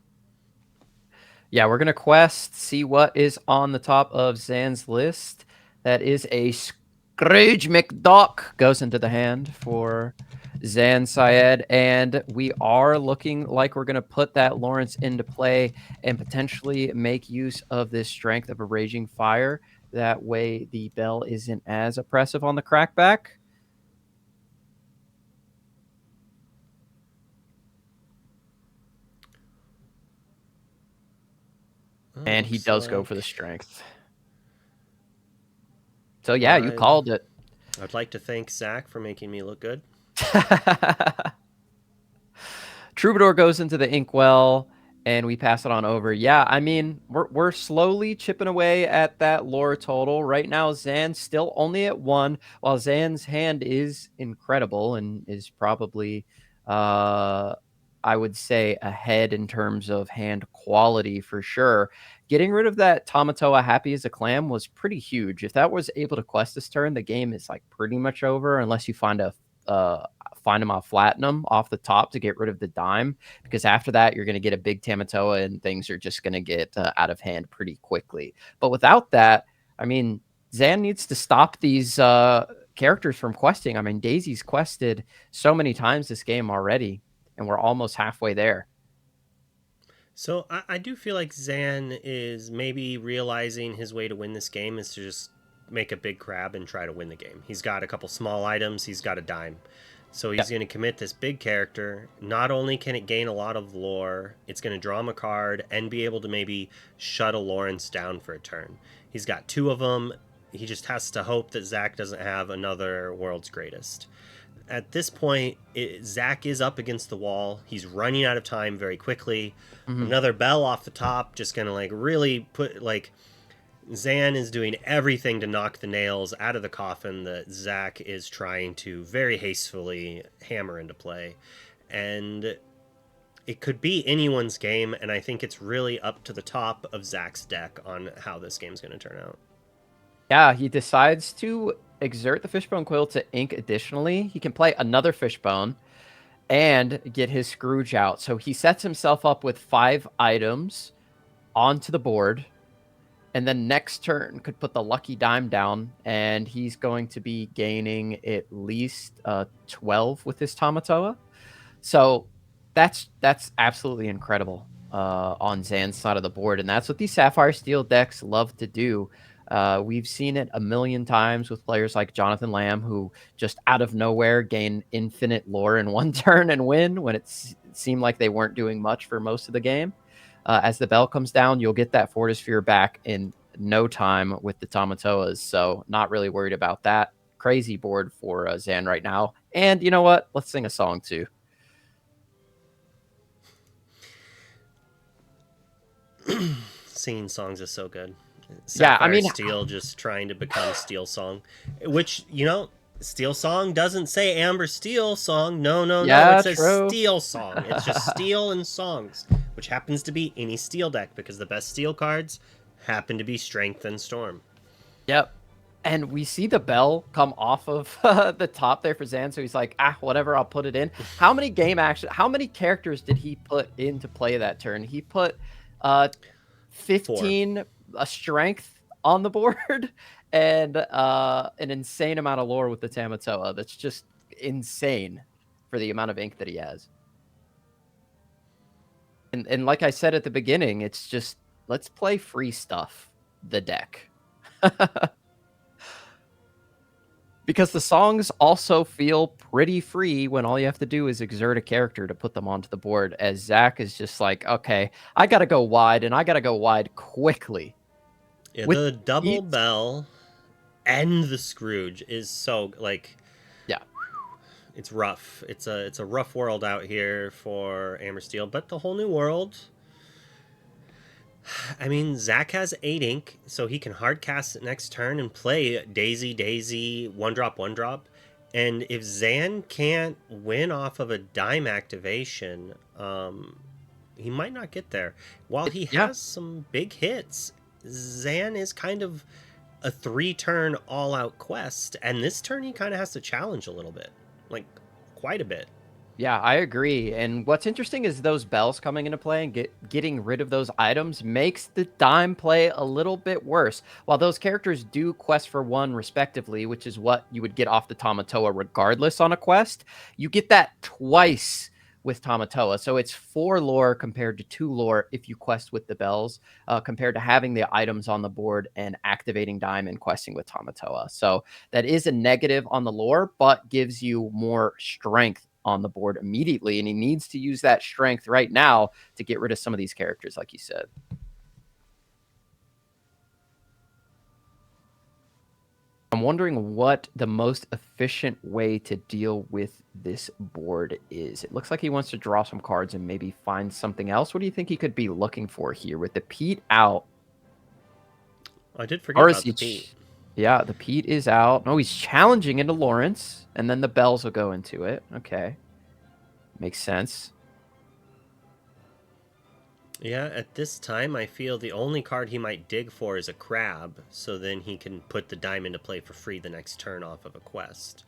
Yeah, we're gonna quest, see what is on the top of Zan's list. That is a Scrooge McDuck goes into the hand for Zan Syed, and we are looking like we're gonna put that Lawrence into play and potentially make use of this strength of a raging fire. That way, the bell isn't as oppressive on the crackback. And he Looks does go for the like strength. So yeah, you I'd, called it. I'd like to thank Zach for making me look good. Troubadour goes into the inkwell and we pass it on over. Yeah, I mean, we're slowly chipping away at that lore total. Right now, Zan's still only at 1, while Zan's hand is incredible and is probably, I would say, ahead in terms of hand quality for sure. Getting rid of that Tamatoa happy as a clam was pretty huge. If that was able to quest this turn, the game is like pretty much over unless you find a find him off Platinum off the top to get rid of the dime, because after that you're going to get a big Tamatoa and things are just going to get out of hand pretty quickly. But without that, I mean, Zan needs to stop these characters from questing. I mean, Daisy's quested so many times this game already, and we're almost halfway there. So I do feel like Zan is maybe realizing his way to win this game is to just make a big crab and try to win the game. He's got a couple small items, he's got a dime. So he's Yep. going to commit this big character. Not only can it gain a lot of lore, it's going to draw him a card and be able to maybe shut a Lawrence down for a turn. He's got 2 of them. He just has to hope that Zach doesn't have another World's Greatest. At this point, Zach is up against the wall. He's running out of time very quickly. Mhm. Another bell off the top, just gonna like really put like Zan is doing everything to knock the nails out of the coffin that Zach is trying to very hastily hammer into play. And it could be anyone's game, and I think it's really up to the top of Zach's deck on how this game's going to turn out. Yeah, he decides to exert the Fishbone Quill to ink additionally. He can play another Fishbone and get his Scrooge out. So he sets himself up with 5 items onto the board, and then next turn could put the lucky dime down, and he's going to be gaining at least 12 with his Tamatoa. So that's absolutely incredible on Zan's side of the board, and that's what these Sapphire Steel decks love to do. We've seen it a million times with players like Jonathan Lamb, who just out of nowhere gain infinite lore in one turn and win when it seemed like they weren't doing much for most of the game. As the bell comes down, you'll get that Fortisphere back in no time with the Tamatoas, so not really worried about that. Crazy board for Zan right now. And you know what? Let's sing a song too. Singing songs is so good. Yeah, I Sapphire mean, Steel just trying to become Steel Song, which, Steel Song doesn't say Amber Steel Song. No, no, no. yeah, It says true. Steel Song. It's just Steel and Songs, which happens to be any Steel deck because the best Steel cards happen to be Strength and Storm. Yep. And we see the bell come off of the top there for Zan, so he's like, whatever, I'll put it in. How many characters did he put into play that turn? He put 15 strength on the board and an insane amount of lore with the Tamatoa. That's just insane for the amount of ink that he has. And like I said at the beginning, it's just, let's play free stuff, the deck. Because the songs also feel pretty free when all you have to do is exert a character to put them onto the board, as Zach is just like, okay, I got to go wide, and I got to go wide quickly. Yeah, the double bell and the Scrooge is so, yeah, it's rough. It's a rough world out here for Amber Steel, but the whole new world. I mean, Zach has 8 ink, so he can hard cast it next turn and play Daisy, Daisy, 1-drop, 1-drop. And if Zan can't win off of a dime activation, he might not get there. While he has some big hits, Zan is kind of a 3-turn all-out quest, and this turn he kind of has to challenge a little bit, quite a bit. Yeah, I agree. And what's interesting is those bells coming into play and getting rid of those items makes the dime play a little bit worse. While those characters do quest for 1 respectively, which is what you would get off the Tamatoa regardless on a quest, you get that twice with Tamatoa. So it's 4 lore compared to 2 lore if you quest with the bells, compared to having the items on the board and activating dime and questing with Tamatoa. So that is a negative on the lore, but gives you more strength on the board immediately, and he needs to use that strength right now to get rid of some of these characters, like you said. I'm wondering what the most efficient way to deal with this board is. It looks like he wants to draw some cards and maybe find something else. What do you think he could be looking for here with the Pete out? I did forget about the Pete. Yeah, the Pete is out. No, he's challenging into Lawrence, and then the bells will go into it. Okay. Makes sense. Yeah, at this time, I feel the only card he might dig for is a crab, so then he can put the dime into play for free the next turn off of a quest.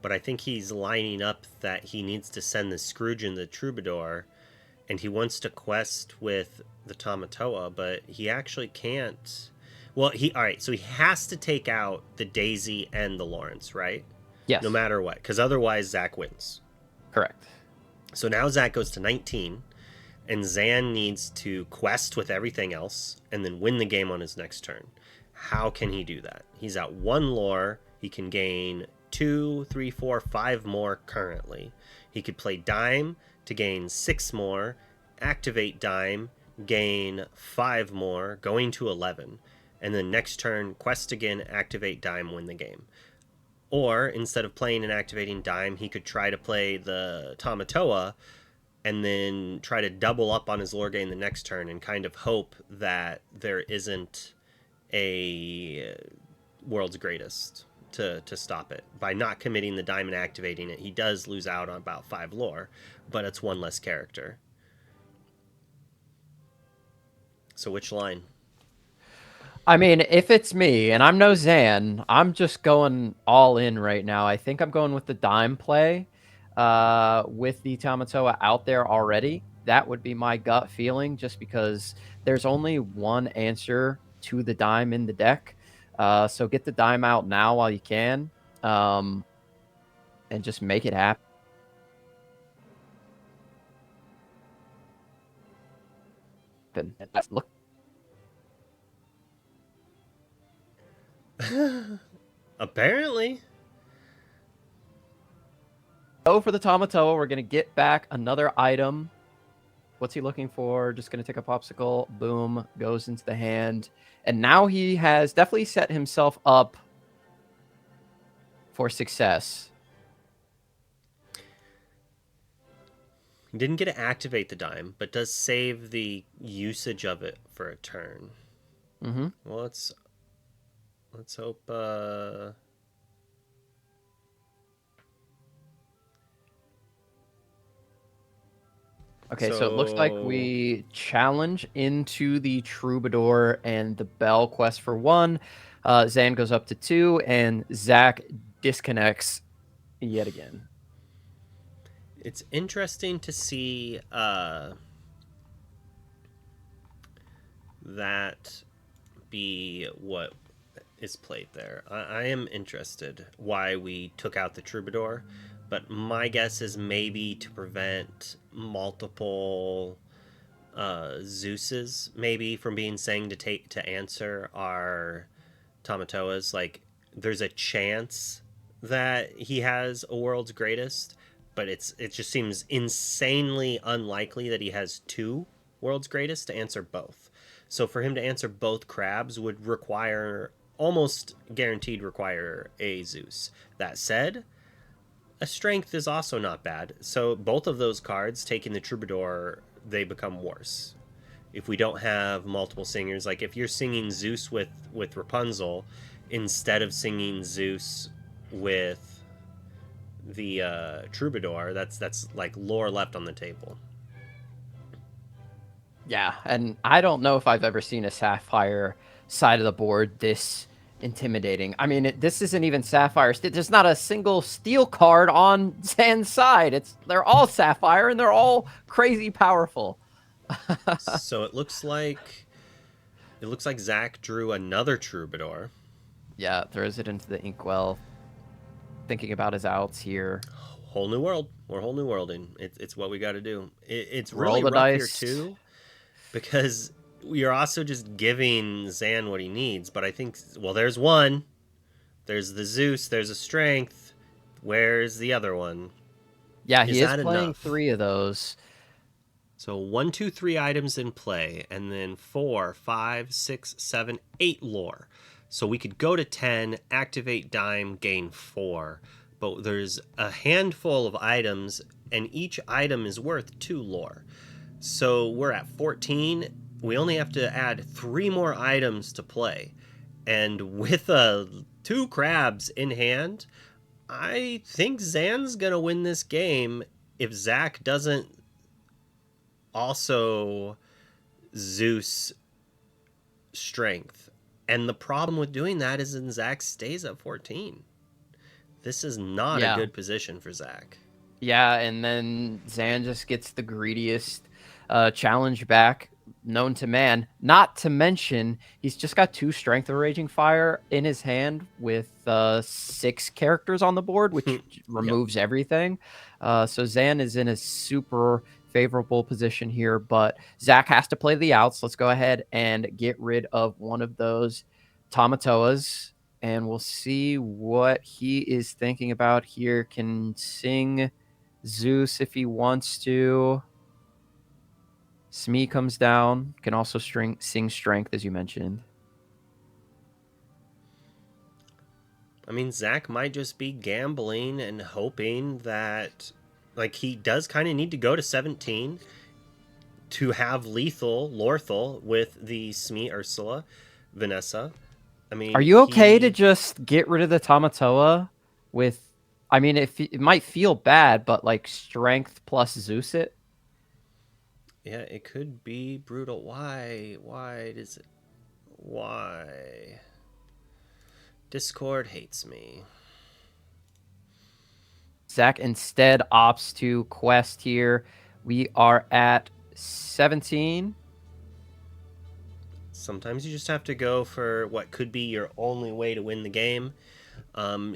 But I think he's lining up that he needs to send the Scrooge and the Troubadour, and he wants to quest with the Tamatoa, but he actually can't. Well, so he has to take out the Daisy and the Lawrence, right? Yes. No matter what, because otherwise Zach wins. Correct. So now Zach goes to 19, and Zan needs to quest with everything else and then win the game on his next turn. How can he do that? He's at 1 lore. He can gain 2, 3, 4, 5 more currently. He could play dime to gain 6 more, activate dime, gain 5 more, going to 11. And then next turn, quest again, activate dime, win the game. Or instead of playing and activating dime, he could try to play the Tamatoa and then try to double up on his lore gain the next turn and kind of hope that there isn't a world's greatest to stop it. By not committing the dime and activating it, he does lose out on about 5 lore, but it's 1 less character. So which line? I mean, if it's me, and I'm no Zan, I'm just going all in right now. I think I'm going with the dime play with the Tamatoa out there already. That would be my gut feeling, just because there's only one answer to the dime in the deck. So get the dime out now while you can, and just make it happen. And look. Apparently. Go for the Tamatoa. We're going to get back another item. What's he looking for? Just going to take a popsicle. Boom. Goes into the hand. And now he has definitely set himself up for success. He didn't get to activate the dime, but does save the usage of it for a turn. Mm-hmm. Well, let's hope... Okay, so it looks like we challenge into the Troubadour and the Bell quest for 1. Zan goes up to 2, and Zach disconnects yet again. It's interesting to see that be what is played there. I am interested why we took out the Troubadour, but my guess is maybe to prevent multiple Zeuses maybe from being saying to answer our Tamatoas. Like, there's a chance that he has a world's greatest, but it just seems insanely unlikely that he has 2 world's greatest to answer both. So for him to answer both crabs would require, almost guaranteed require, a Zeus. That said, a strength is also not bad. So both of those cards, taking the Troubadour, they become worse. If we don't have multiple singers, like if you're singing Zeus with Rapunzel instead of singing Zeus with the Troubadour, that's like lore left on the table. Yeah, and I don't know if I've ever seen a Sapphire side of the board this intimidating. I mean, this isn't even Sapphire. There's not a single steel card on Zan's side. They're all Sapphire, and they're all crazy powerful. So it looks like Zach drew another Troubadour. Yeah, throws it into the inkwell. Thinking about his outs here. Whole new world. We're whole new worlding. It's what we got to do. It's Roll really the rough here dice. too, because we are also just giving Zan what he needs. But I think, well, there's one. There's the Zeus. There's a strength. Where's the other one? Yeah, he is playing enough? 3 of those. So 1, 2, 3 items in play, and then 4, 5, 6, 7, 8 lore. So we could go to 10, activate dime, gain 4. But there's a handful of items, and each item is worth 2 lore. So we're at 14. We only have to add 3 more items to play. And with 2 crabs in hand, I think Zan's going to win this game if Zach doesn't also Zeus strength. And the problem with doing that is that Zach stays at 14. This is not a good position for Zach. Yeah, and then Zan just gets the greediest challenge back known to man. Not to mention, he's just got 2 Strength of Raging Fire in his hand with 6 characters on the board, which removes everything. So Zan is in a super favorable position here, but Zach has to play the outs. Let's go ahead and get rid of one of those Tamatoas, and we'll see what he is thinking about here. Can sing Zeus if he wants to. Smee comes down. Can also sing Strength, as you mentioned. I mean, Zach might just be gambling and hoping that, like, he does kind of need to go to 17 to have lethal Lorthal with the Smee Ursula, Vanessa. I Are mean, you okay to just get rid of the Tamatoa with? I mean, it might feel bad, but like strength plus Zeus it. yeah, it could be brutal. Why? Why does it? Why? Discord hates me. Zach instead opts to quest here. We are at 17. Sometimes you just have to go for what could be your only way to win the game.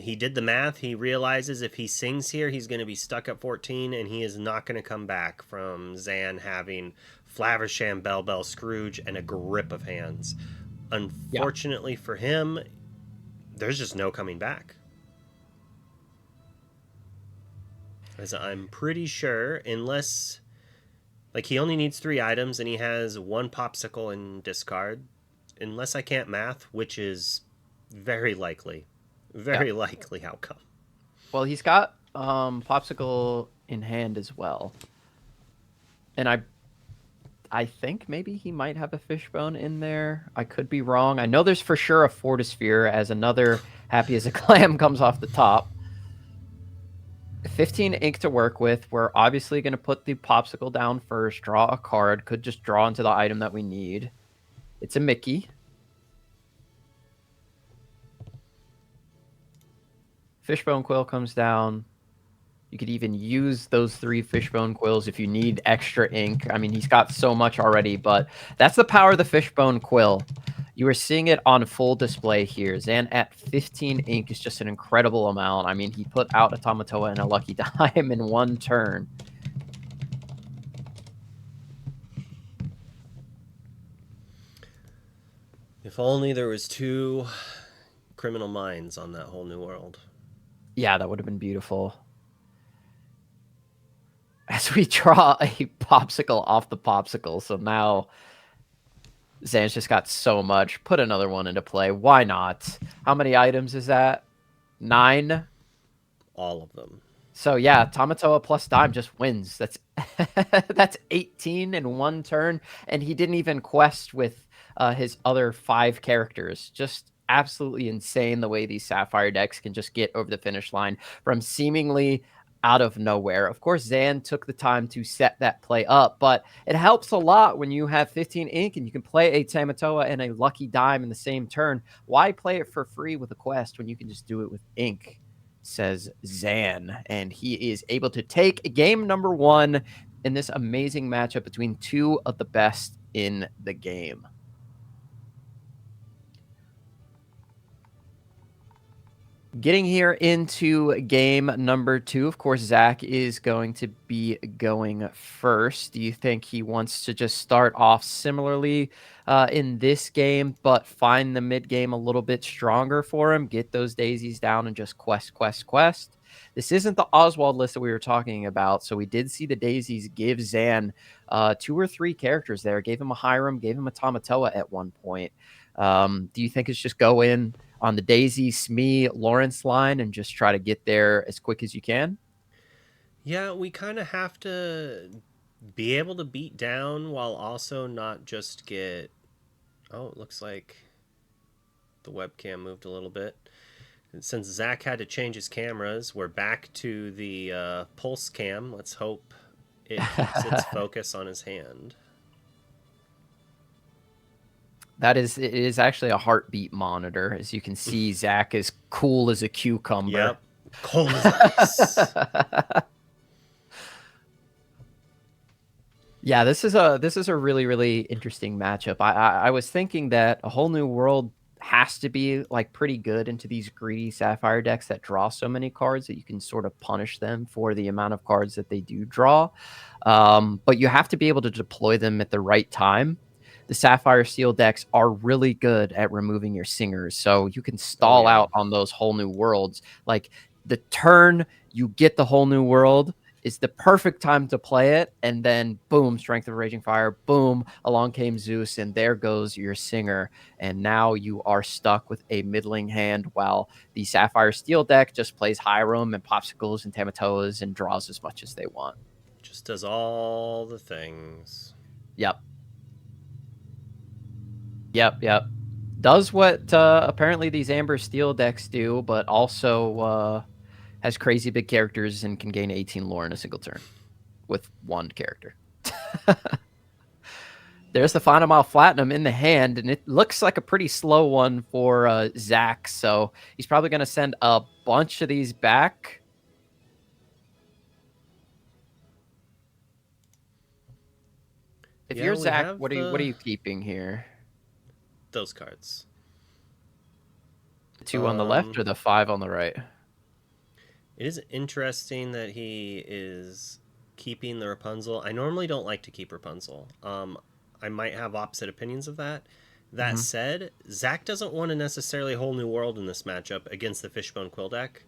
He did the math. He realizes if he sings here, he's going to be stuck at 14, and he is not going to come back from Zan having Flaversham, Bell Bell, Scrooge, and a grip of hands. Yeah. Unfortunately for him, there's just no coming back. As I'm pretty sure, unless like he only needs 3 items and he has 1 popsicle in discard, unless I can't math, which is very likely, Yeah. very likely outcome. Well, he's got popsicle in hand as well, and I think maybe he might have a fishbone in there. I could be wrong. I know there's for sure a Fortisphere as another happy as a clam comes off the top. 15 ink to work with. We're obviously going to put the popsicle down first, draw a card, could just draw into the item that we need. It's a Mickey. Fishbone Quill comes down. You could even use those 3 Fishbone Quills if you need extra ink. I mean, he's got so much already, but that's the power of the Fishbone Quill. You are seeing it on full display here. Zan at 15 ink is just an incredible amount. I mean, he put out a Tamatoa and a Lucky Dime in 1 turn. If only there was 2 criminal minds on that whole new world. Yeah, that would have been beautiful. As we draw a popsicle off the popsicle, so now Zan's just got so much. Put another one into play. Why not? How many items is that? 9? All of them. So yeah, Tamatoa plus Dime just wins. That's that's 18 in 1 turn, and he didn't even quest with his other 5 characters. Just absolutely insane the way these Sapphire decks can just get over the finish line from seemingly out of nowhere. Of course, Zan took the time to set that play up, but it helps a lot when you have 15 ink and you can play a Tamatoa and a Lucky Dime in the same turn. Why play it for free with a quest when you can just do it with ink? Says Zan, and he is able to take game number 1 in this amazing matchup between 2 of the best in the game. Getting here into game number 2, of course, Zach is going to be going first. Do you think he wants to just start off similarly in this game, but find the mid game a little bit stronger for him, get those daisies down and just quest? This isn't the Oswald list that we were talking about, so we did see the daisies give Zan 2 or 3 characters there. Gave him a Hiram, gave him a Tamatoa at one point. Do you think it's just go in on the Daisy, Smee, Lawrence line and just try to get there as quick as you can? Yeah, we kind of have to be able to beat down while also not just get. Oh, it looks like the webcam moved a little bit. And since Zach had to change his cameras, we're back to the pulse cam. Let's hope it keeps its focus on his hand. It is actually a heartbeat monitor. As you can see, Zach is cool as a cucumber. Yep. Cold as ice. Yeah, this is a really, really interesting matchup. I was thinking that a whole new world has to be like pretty good into these greedy Sapphire decks that draw so many cards that you can sort of punish them for the amount of cards that they do draw. But you have to be able to deploy them at the right time. The Sapphire Steel decks are really good at removing your singers, so you can stall out on those whole new worlds. Like the turn you get the whole new world is the perfect time to play it, and then boom, Strength of Raging Fire, boom, along came Zeus, and there goes your singer, and now you are stuck with a middling hand while the Sapphire Steel deck just plays Hiram and Popsicles and Tamatoas and draws as much as they want. Just does all the things. Yep. Yep. Does what apparently these Amber Steel decks do, but also has crazy big characters and can gain 18 lore in a single turn with one character. There's the Final Mile Platinum in the hand, and it looks like a pretty slow one for Zach, so he's probably going to send a bunch of these back. If you're Zach, what are you keeping here? Those cards. The 2 on the left or the 5 on the right? It is interesting that he is keeping the Rapunzel. I normally don't like to keep Rapunzel. I might have opposite opinions of that. That said, Zach doesn't want to necessarily whole new world in this matchup against the Fishbone Quill deck.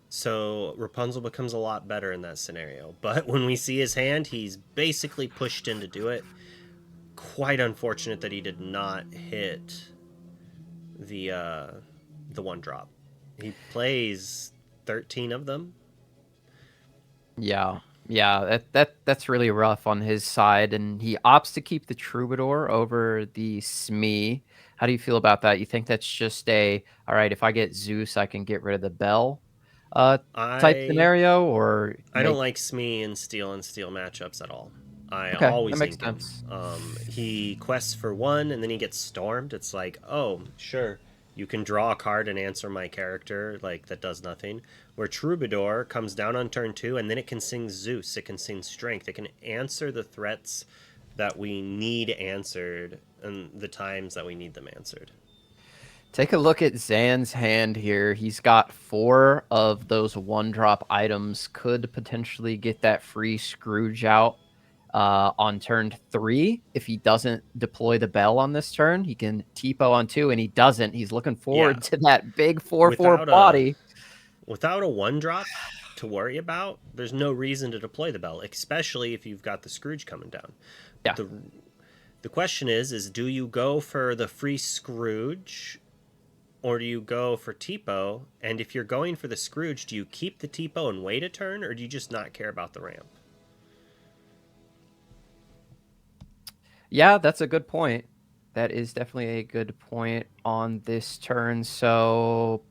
So Rapunzel becomes a lot better in that scenario. But when we see his hand, he's basically pushed in to do it. Quite unfortunate that he did not hit the 1-drop. He plays 13 of them. Yeah, that's really rough on his side, and he opts to keep the Troubadour over the Smee. How do you feel about that? You think that's just all right, if I get Zeus, I can get rid of the Bell type scenario, or I don't like Smee and Steel matchups at all. I okay, always that makes ink him. sense. He quests for 1 and then he gets stormed. It's like, oh, sure, you can draw a card and answer my character, like that does nothing. Where Troubadour comes down on turn 2 and then it can sing Zeus, it can sing Strength, it can answer the threats that we need answered and the times that we need them answered. Take a look at Zan's hand here. He's got 4 of those 1-drop items. Could potentially get that free Scrooge out on turn 3. If he doesn't deploy the Bell on this turn, he can TPO on 2, and he doesn't. He's looking forward to that big 4/4 body. Without a 1-drop to worry about, there's no reason to deploy the Bell, especially if you've got the Scrooge coming down. Yeah. The question is do you go for the free Scrooge or do you go for TPO? And if you're going for the Scrooge, do you keep the TPO and wait a turn, or do you just not care about the ramp? Yeah, that's a good point. That is definitely a good point on this turn. So,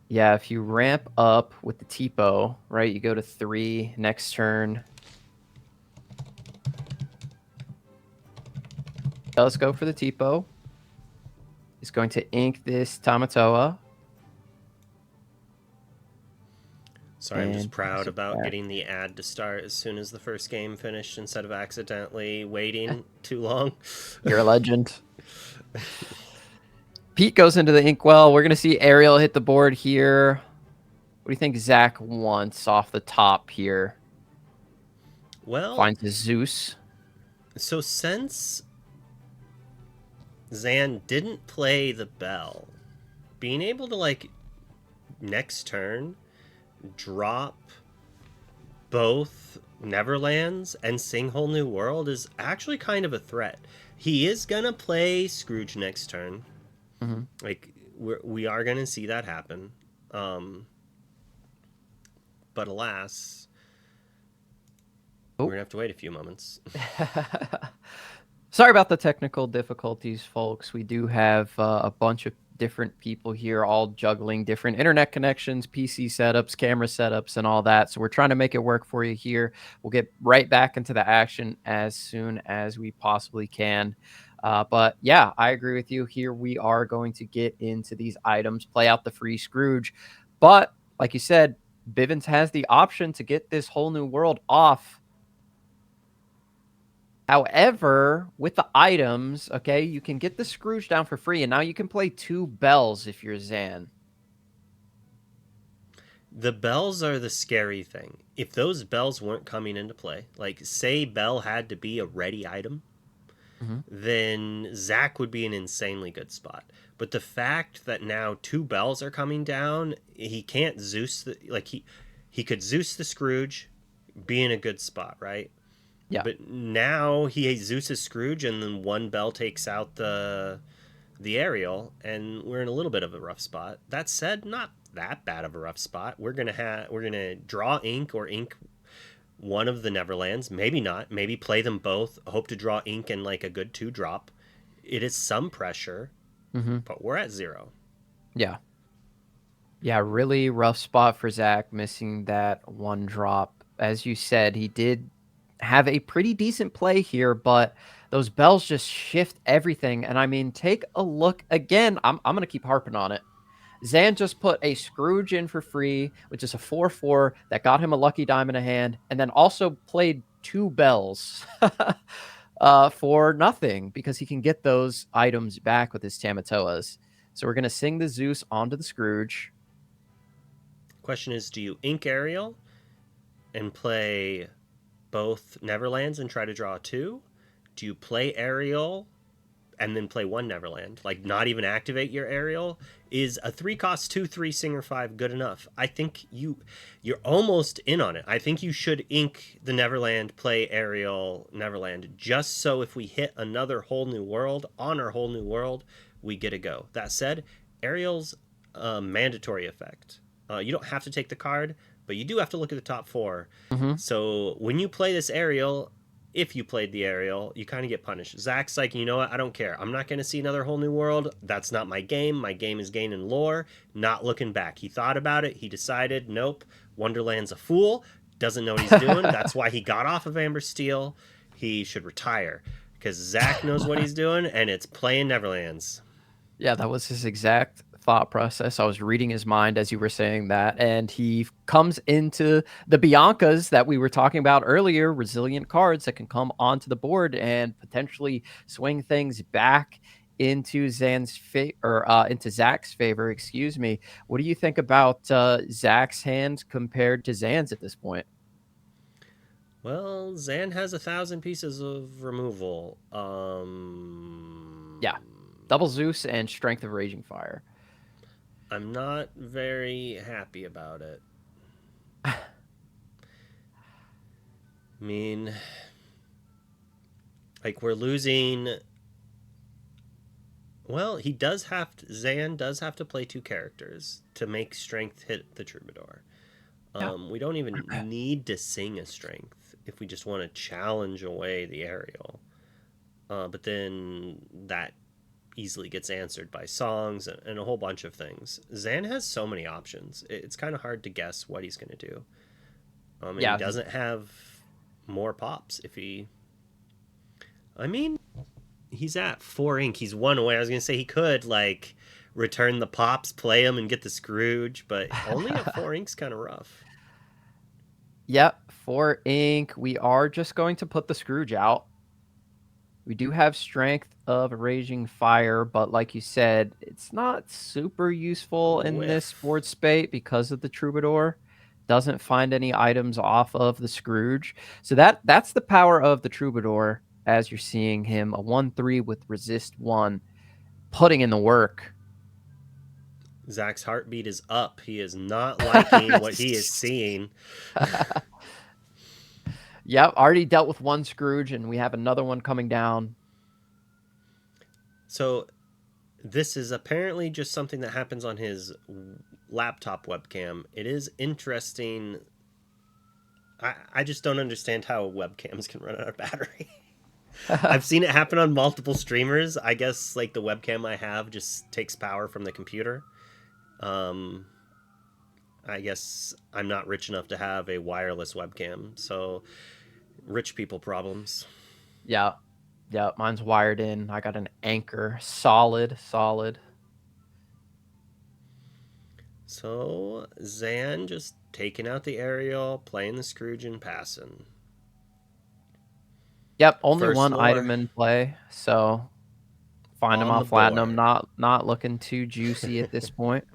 yeah, if you ramp up with the TPO, right, you go to 3 next turn. Does go for the TPO. Is going to ink this Tamatoa. Sorry, I'm just proud about getting the ad to start as soon as the first game finished instead of accidentally waiting too long. You're a legend. Pete goes into the inkwell. We're going to see Ariel hit the board here. What do you think Zach wants off the top here? Well, finds a Zeus. So since Zan didn't play the Bell, being able to, like, next turn drop both Neverlands and sing Whole New World is actually kind of a threat. He is gonna play Scrooge next turn. Like, we are gonna see that happen. But alas, we're gonna have to wait a few moments. Sorry about the technical difficulties, folks. We do have a bunch of different people here all juggling different internet connections, PC setups, camera setups, and all that. So we're trying to make it work for you here. We'll get right back into the action as soon as we possibly can. But yeah, I agree with you. Here we are going to get into these items, play out the free Scrooge. But like you said, Bivens has the option to get this Whole New World off. However, with the items, okay, you can get the Scrooge down for free, and now you can play 2 Bells if you're Zan. The Bells are the scary thing. If those Bells weren't coming into play, like, say Bell had to be a ready item, then Zach would be in an insanely good spot. But the fact that now 2 Bells are coming down, he can't Zeus he could Zeus the Scrooge, be in a good spot, right? Yeah. But now he Zeus's Scrooge, and then 1 Bell takes out the Ariel, and we're in a little bit of a rough spot. That said, not that bad of a rough spot. We're gonna draw ink or ink one of the Neverlands. Maybe not. Maybe play them both. Hope to draw ink and, like, a good 2-drop. It is some pressure, but we're at 0. Yeah. Yeah, really rough spot for Zach, missing that one drop. As you said, he did have a pretty decent play here, but those bells just shift everything. And I mean, take a look again. I'm gonna keep harping on it. Zan just put a Scrooge in for free, which is a 4/4 that got him a lucky dime in a hand, and then also played 2 bells for nothing because he can get those items back with his Tamatoas. So we're gonna sing the Zeus onto the Scrooge. Question is, do you ink Ariel and play both Neverlands and try to draw 2? Do you play Ariel and then play 1 Neverland? Like, not even activate your Ariel? Is a 3-cost 2/3 Singer 5 good enough? I think you're almost in on it. I think you should ink the Neverland, play Ariel, Neverland, just so if we hit another whole new world on our whole new world, we get a go. That said, Ariel's a mandatory effect. You don't have to take the card, but you do have to look at the top 4. Mm-hmm. So when you play this Ariel, if you played the Ariel, you kind of get punished. Zach's like, you know what? I don't care. I'm not going to see another whole new world. That's not my game. My game is gaining lore. Not looking back. He thought about it. He decided, nope, Wonderland's a fool. Doesn't know what he's doing. That's why he got off of Amber Steel. He should retire because Zach knows what he's doing, and it's playing Neverlands. Yeah, that was his exact thought process. I was reading his mind as you were saying that, and he comes into the Biancas that we were talking about earlier, resilient cards that can come onto the board and potentially swing things back into into Zach's favor. Excuse me. What do you think about Zach's hand compared to Zan's at this point? Well, Zan has 1,000 pieces of removal. Yeah, double Zeus and Strength of Raging Fire. I'm not very happy about it. I mean, like, we're losing. Well, Zan does have to play 2 characters to make Strength hit the Troubadour. Yeah. We don't even need to sing a Strength if we just want to challenge away the Ariel. But then that easily gets answered by songs and a whole bunch of things. Zan has so many options. It's kind of hard to guess what he's going to do. He doesn't have more pops if he... I mean, he's at 4 ink. He's 1 away. I was going to say he could, like, return the pops, play them, and get the Scrooge, but only at 4 ink's kind of rough. Yep, 4 ink. We are just going to put the Scrooge out. We do have Strength of Raging Fire, but like you said, it's not super useful in this board spate because of the Troubadour. Doesn't find any items off of the Scrooge. So that's the power of the Troubadour, as you're seeing him, a 1/3 with resist 1, putting in the work. Zach's heartbeat is up. He is not liking what he is seeing. Yep, already dealt with 1 Scrooge, and we have another one coming down. So this is apparently just something that happens on his laptop webcam. It is interesting. I just don't understand how webcams can run out of battery. I've seen it happen on multiple streamers. I guess, like, the webcam I have just takes power from the computer. I guess I'm not rich enough to have a wireless webcam, so rich people problems. Yeah, mine's wired in. I got an Anchor, solid. So Zan just taking out the Ariel, playing the Scrooge, and passing. Yep, only First 1 lore. item in play, so find him On off the Platinum. board. Not looking too juicy at this point.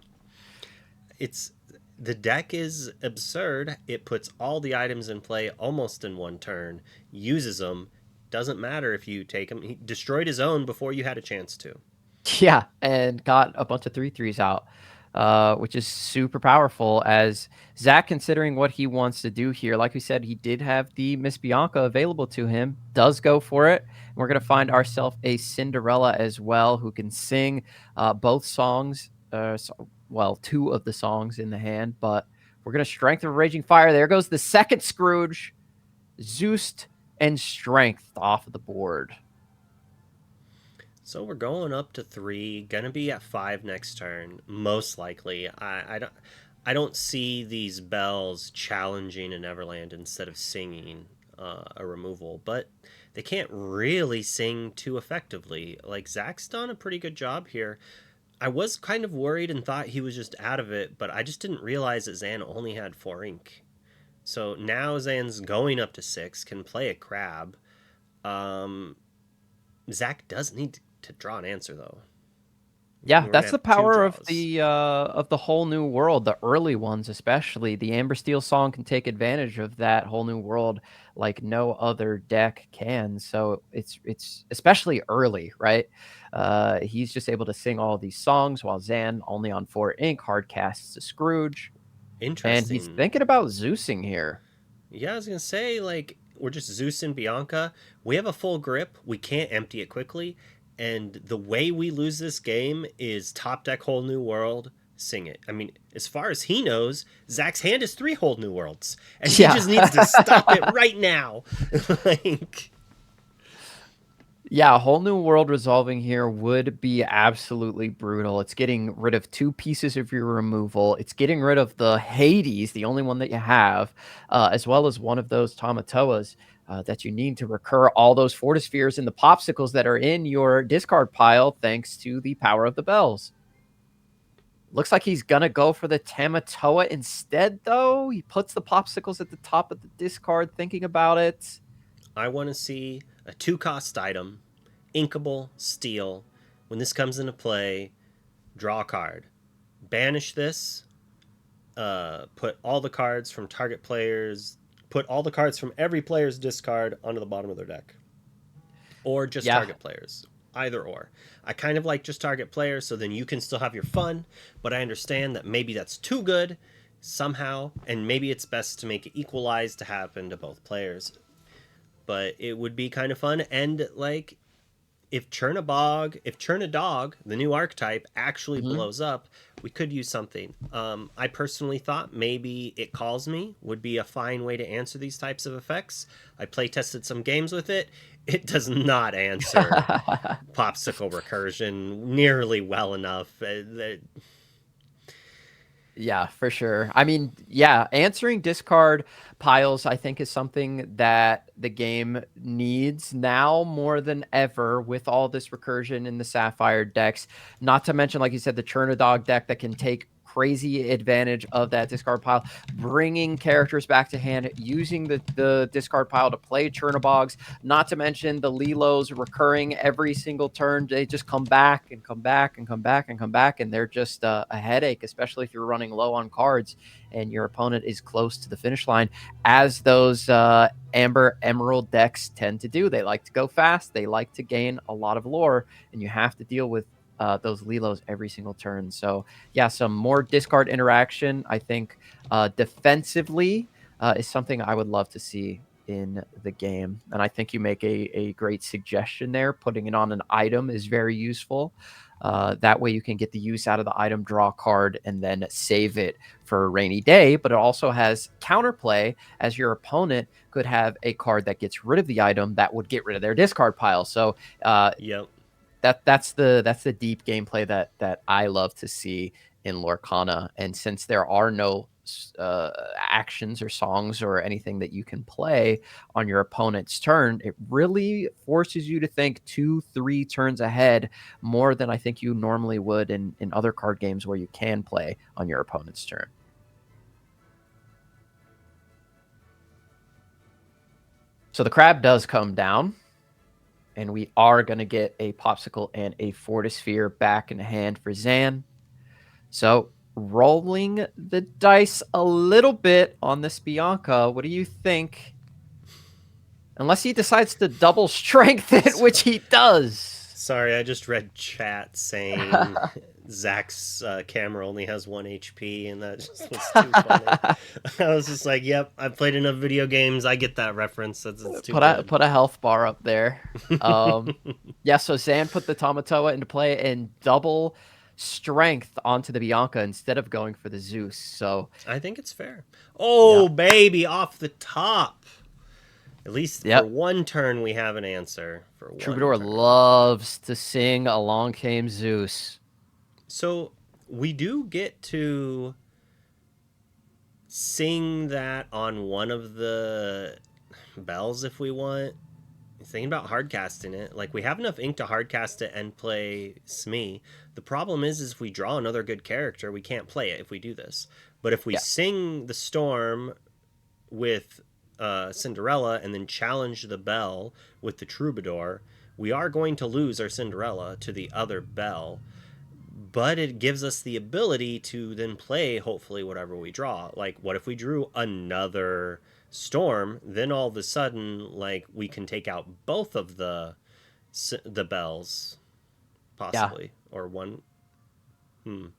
The deck is absurd. It puts all the items in play almost in 1 turn, uses them. Doesn't matter if you take them. He destroyed his own before you had a chance to. Yeah, and got a bunch of 3/3s out, which is super powerful as Zach, considering what he wants to do here. Like we said, he did have the Miss Bianca available to him, does go for it. And we're going to find ourselves a Cinderella as well who can sing both songs, 2 of the songs in the hand, but we're going to Strength of Raging Fire. There goes the second Scrooge, Zeus and Strength off of the board. So we're going up to 3, gonna be at 5 next turn, most likely. I don't see these bells challenging a Neverland instead of singing a removal, but they can't really sing too effectively. Like Zach's done a pretty good job here. I was kind of worried and thought he was just out of it, but I just didn't realize that Zan only had 4 ink. So now Zan's going up to 6, can play a crab. Um, Zach does need to draw an answer though. Yeah, We're gonna that's the have 2 power draws. of the whole new world, the early ones especially. The Amber Steel song can take advantage of that whole new world like no other deck can. So it's especially early, right? He's just able to sing all these songs while Zan only on 4 ink hard casts to Scrooge, and he's Interesting. thinking about Zeusing here. Yeah, I was gonna say, like, we're just Zeus and Bianca. We have a full grip. We can't empty it quickly. And the way we lose this game is top deck whole new world, sing it. I mean, as far as he knows, Zach's hand is 3 whole new worlds. And he Yeah. just needs to stop it right now. Like, Yeah, a whole new world resolving here would be absolutely brutal. It's getting rid of 2 pieces of your removal. It's getting rid of the Hades, the only one that you have, as well as one of those Tamatoas that you need to recur all those Fortispheres and the Popsicles that are in your discard pile thanks to the power of the bells. Looks like he's going to go for the Tamatoa instead, though. He puts the Popsicles at the top of the discard, thinking about it. I want to see a 2-cost item, inkable, steel. When this comes into play, draw a card. Banish this, put all the cards from target players, put all the cards from every player's discard onto the bottom of their deck, or just Yeah. target players. Either or. I kind of like just target players, so then you can still have your fun, but I understand that maybe that's too good somehow, and maybe it's best to make it equalized to happen to both players. But it would be kind of fun, and like if Churnadog, the new archetype, actually Mhm. blows up, we could use something. I personally thought maybe It Calls Me would be a fine way to answer these types of effects. I play tested some games with it. It does not answer popsicle recursion nearly well enough. Yeah, for sure. I mean, yeah, answering discard piles, I think, is something that the game needs now more than ever with all this recursion in the Sapphire decks. Not to mention, like you said, the Churnadog deck that can take crazy advantage of that discard pile, bringing characters back to hand, using the discard pile to play Churnabogs, not to mention the Lilos recurring every single turn. They just come back and come back and come back and come back, and they're just a headache, especially if you're running low on cards and your opponent is close to the finish line, as those Amber Emerald decks tend to do. They like to go fast, they like to gain a lot of lore, and you have to deal with those Lilos every single turn. So, yeah, some more discard interaction, I think, defensively is something I would love to see in the game. And I think you make a great suggestion there. Putting it on an item is very useful. That way you can get the use out of the item, draw a card, and then save it for a rainy day. But it also has counterplay, as your opponent could have a card that gets rid of the item that would get rid of their discard pile. So Yep. that's the deep gameplay that I love to see in Lorcana. And since there are no actions or songs or anything that you can play on your opponent's turn, it really forces you to think 2-3 turns ahead more than I think you normally would in other card games where you can play on your opponent's turn. So the crab does come down, and we are going to get a popsicle and a fortisphere back in hand for Zan. So rolling the dice a little bit on this Bianca, what do you think? Unless he decides to double strength it, which he does. Sorry, I just read chat saying Zach's camera only has 1 HP, and that just was too funny. I was just like, "Yep, I've played enough video games. I get that reference. It's too good." Put a health bar up there. Yeah, so Zan put the Tamatoa into play and double strength onto the Bianca instead of going for the Zeus. So I think it's fair. yeah. Oh, baby, off the top. At least for Yep. one turn, we have an answer. For one Troubadour turn. loves to sing Along Came Zeus. So we do get to sing that on one of the bells if we want. Thinking about hardcasting it, like we have enough ink to hardcast it and play Smee. The problem is if we draw another good character, we can't play it if we do this. But if we sing the storm with Cinderella and then challenge the bell with the troubadour, we are going to lose our Cinderella to the other bell. But it gives us the ability to then play hopefully whatever we draw. Like, what if we drew another storm? Then all of a sudden, like, we can take out both of the bells, possibly, or one. Man,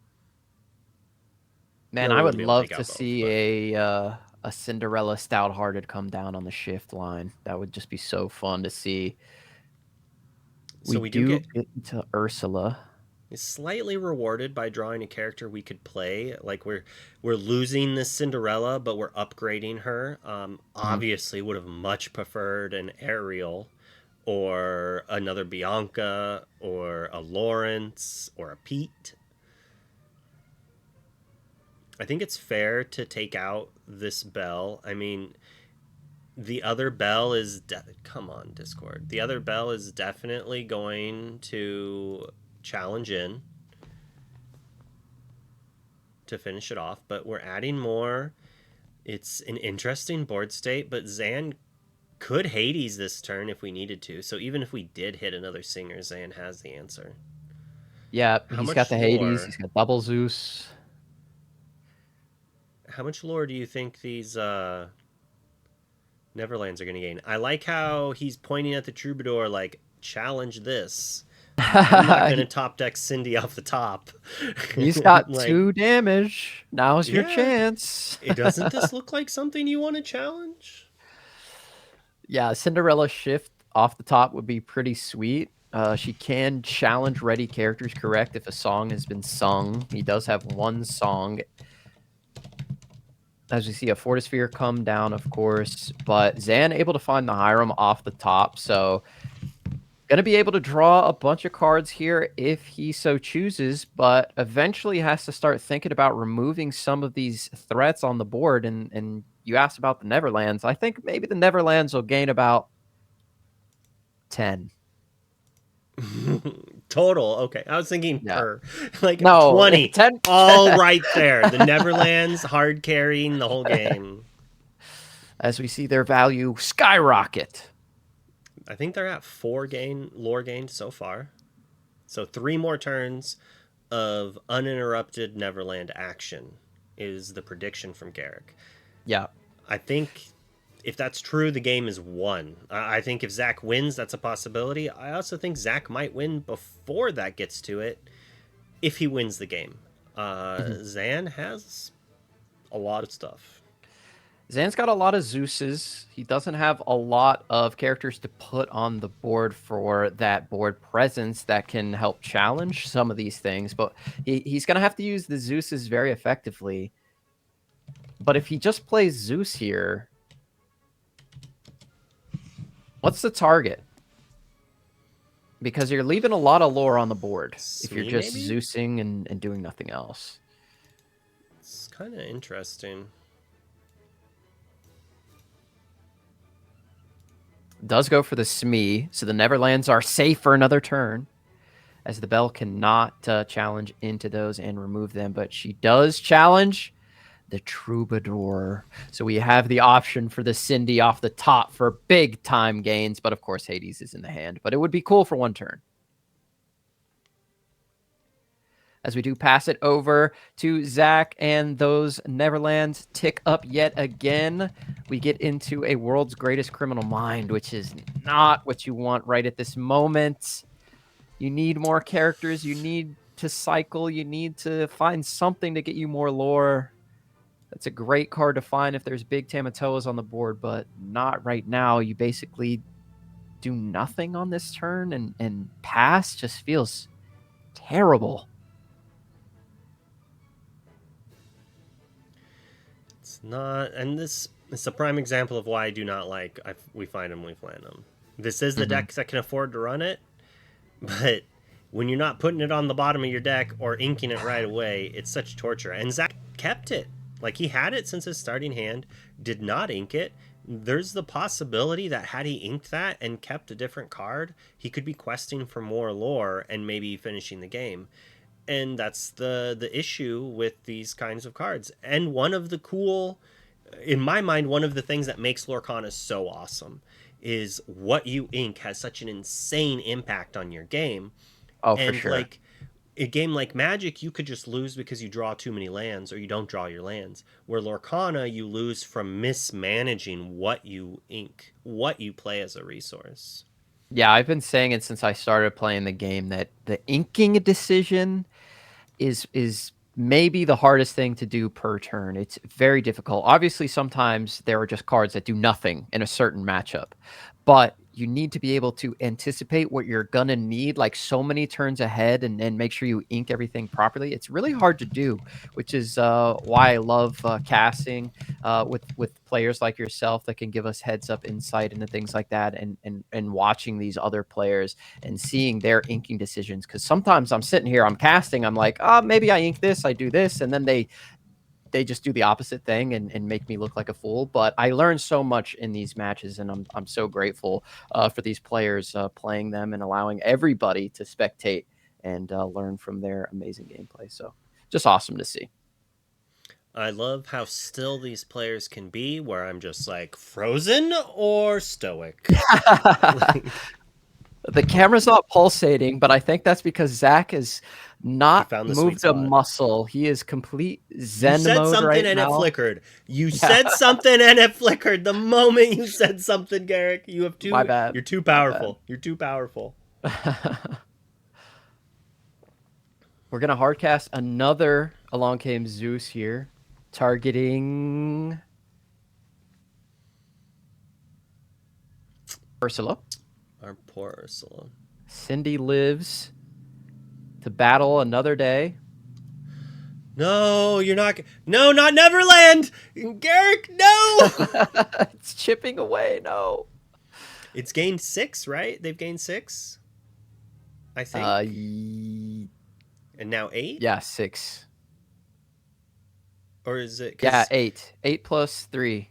No, we I would wouldn't be able to love take to out both. see But a Cinderella Stout-Hearted come down on the shift line. That would just be so fun to see. so We we do do get get into Ursula. is slightly rewarded by drawing a character we could play. Like we're losing this Cinderella, but we're upgrading her. Obviously, would have much preferred an Ariel, or another Bianca, or a Lawrence, or a Pete. I think it's fair to take out this Belle. I mean, the other Belle is come on, Discord. The other Belle is definitely going to challenge in to finish it off, but we're adding more. It's an interesting board state, but Zan could Hades this turn if we needed to. So even if we did hit another singer, Zan has the answer. Yeah, How he's got much the Hades. lore? He's got double Zeus. How much lore do you think these Neverlands are going to gain? I like how he's pointing at the troubadour like, challenge this. I'm not going to top deck Cindy off the top. He's got Like, 2 damage. Now's your yeah. chance. Doesn't this look like something you want to challenge? Yeah, Cinderella shift off the top would be pretty sweet. She can challenge ready characters, correct, if a song has been sung. He does have 1 song. As we see a Fortisphere come down, of course, but Zan able to find the Hiram off the top, so going to be able to draw a bunch of cards here if he so chooses, but eventually has to start thinking about removing some of these threats on the board. And you asked about the Neverlands. I think maybe the Neverlands will gain about 10. Total. Okay. I was thinking Yeah. per. Like No, 20. 10. All right there. The Neverlands hard carrying the whole game. As we see their value skyrocket. I think they're at 4 lore gained so far. So 3 more turns of uninterrupted Neverland action is the prediction from Garrick. Yeah. I think if that's true, the game is won. I think if Zach wins, that's a possibility. I also think Zach might win before that gets to it if he wins the game. Zan has a lot of stuff. Zan's got a lot of Zeuses. He doesn't have a lot of characters to put on the board for that board presence that can help challenge some of these things, but he's going to have to use the Zeuses very effectively. But if he just plays Zeus here, what's the target? Because you're leaving a lot of lore on the board if you're just maybe? Zeusing and doing nothing else. It's kind of interesting. Does go for the Smee, so the Neverlands are safe for another turn, as the Belle cannot challenge into those and remove them, but she does challenge the Troubadour. So we have the option for the Cindy off the top for big time gains, but of course Hades is in the hand, but it would be cool for 1 turn. As we do pass it over to Zach, and those Neverlands tick up yet again. We get into a World's Greatest Criminal Mind, which is not what you want right at this moment. You need more characters. You need to cycle. You need to find something to get you more lore. That's a great card to find if there's big Tamatoas on the board, but not right now. You basically do nothing on this turn, and pass just feels terrible. It's not, and this It's a prime example of why I do not like we find them, we land them. This is the Mm-hmm. deck that can afford to run it, but when you're not putting it on the bottom of your deck or inking it right away, it's such torture. And Zach kept it. Like, he had it since his starting hand, did not ink it. There's the possibility that had he inked that and kept a different card, he could be questing for more lore and maybe finishing the game. And that's the issue with these kinds of cards. And one of the cool, in my mind, one of the things that makes Lorcana so awesome is what you ink has such an insane impact on your game. Oh, for And sure. like a game like Magic, you could just lose because you draw too many lands or you don't draw your lands. Where Lorcana, you lose from mismanaging what you ink, what you play as a resource. Yeah, I've been saying it since I started playing the game that the inking decision is maybe the hardest thing to do per turn. It's very difficult. Obviously, sometimes there are just cards that do nothing in a certain matchup, but you need to be able to anticipate what you're gonna need like so many turns ahead and make sure you ink everything properly. It's really hard to do, which is why I love casting with players like yourself that can give us heads up insight into things like that, and watching these other players and seeing their inking decisions. Because sometimes I'm sitting here, I'm casting, I'm like, oh, maybe I ink this, I do this, and then they just do the opposite thing and make me look like a fool. But I learned so much in these matches, and I'm so grateful for these players playing them and allowing everybody to spectate and learn from their amazing gameplay. So just awesome to see. I love how still these players can be, where I'm just like frozen or stoic. The camera's not pulsating, but I think that's because Zach has He not found the sweet moved a spot. muscle. He is complete You Zen said mode something right and it now. flickered. You Yeah. said something and it flickered. The moment you said something, Garrick, you have My too. bad. You're too My bad. powerful. You're too powerful. We're going to hardcast another Along Came Zeus here, targeting Ursula. Our poor Ursula. Cindy lives to battle another day. No, you're not. No, not Neverland. Garrick, no. It's chipping away. No. It's gained 6, right? They've gained 6, I think. And now 8? Yeah, 6. Or is it? Yeah, 8. 8 plus 3.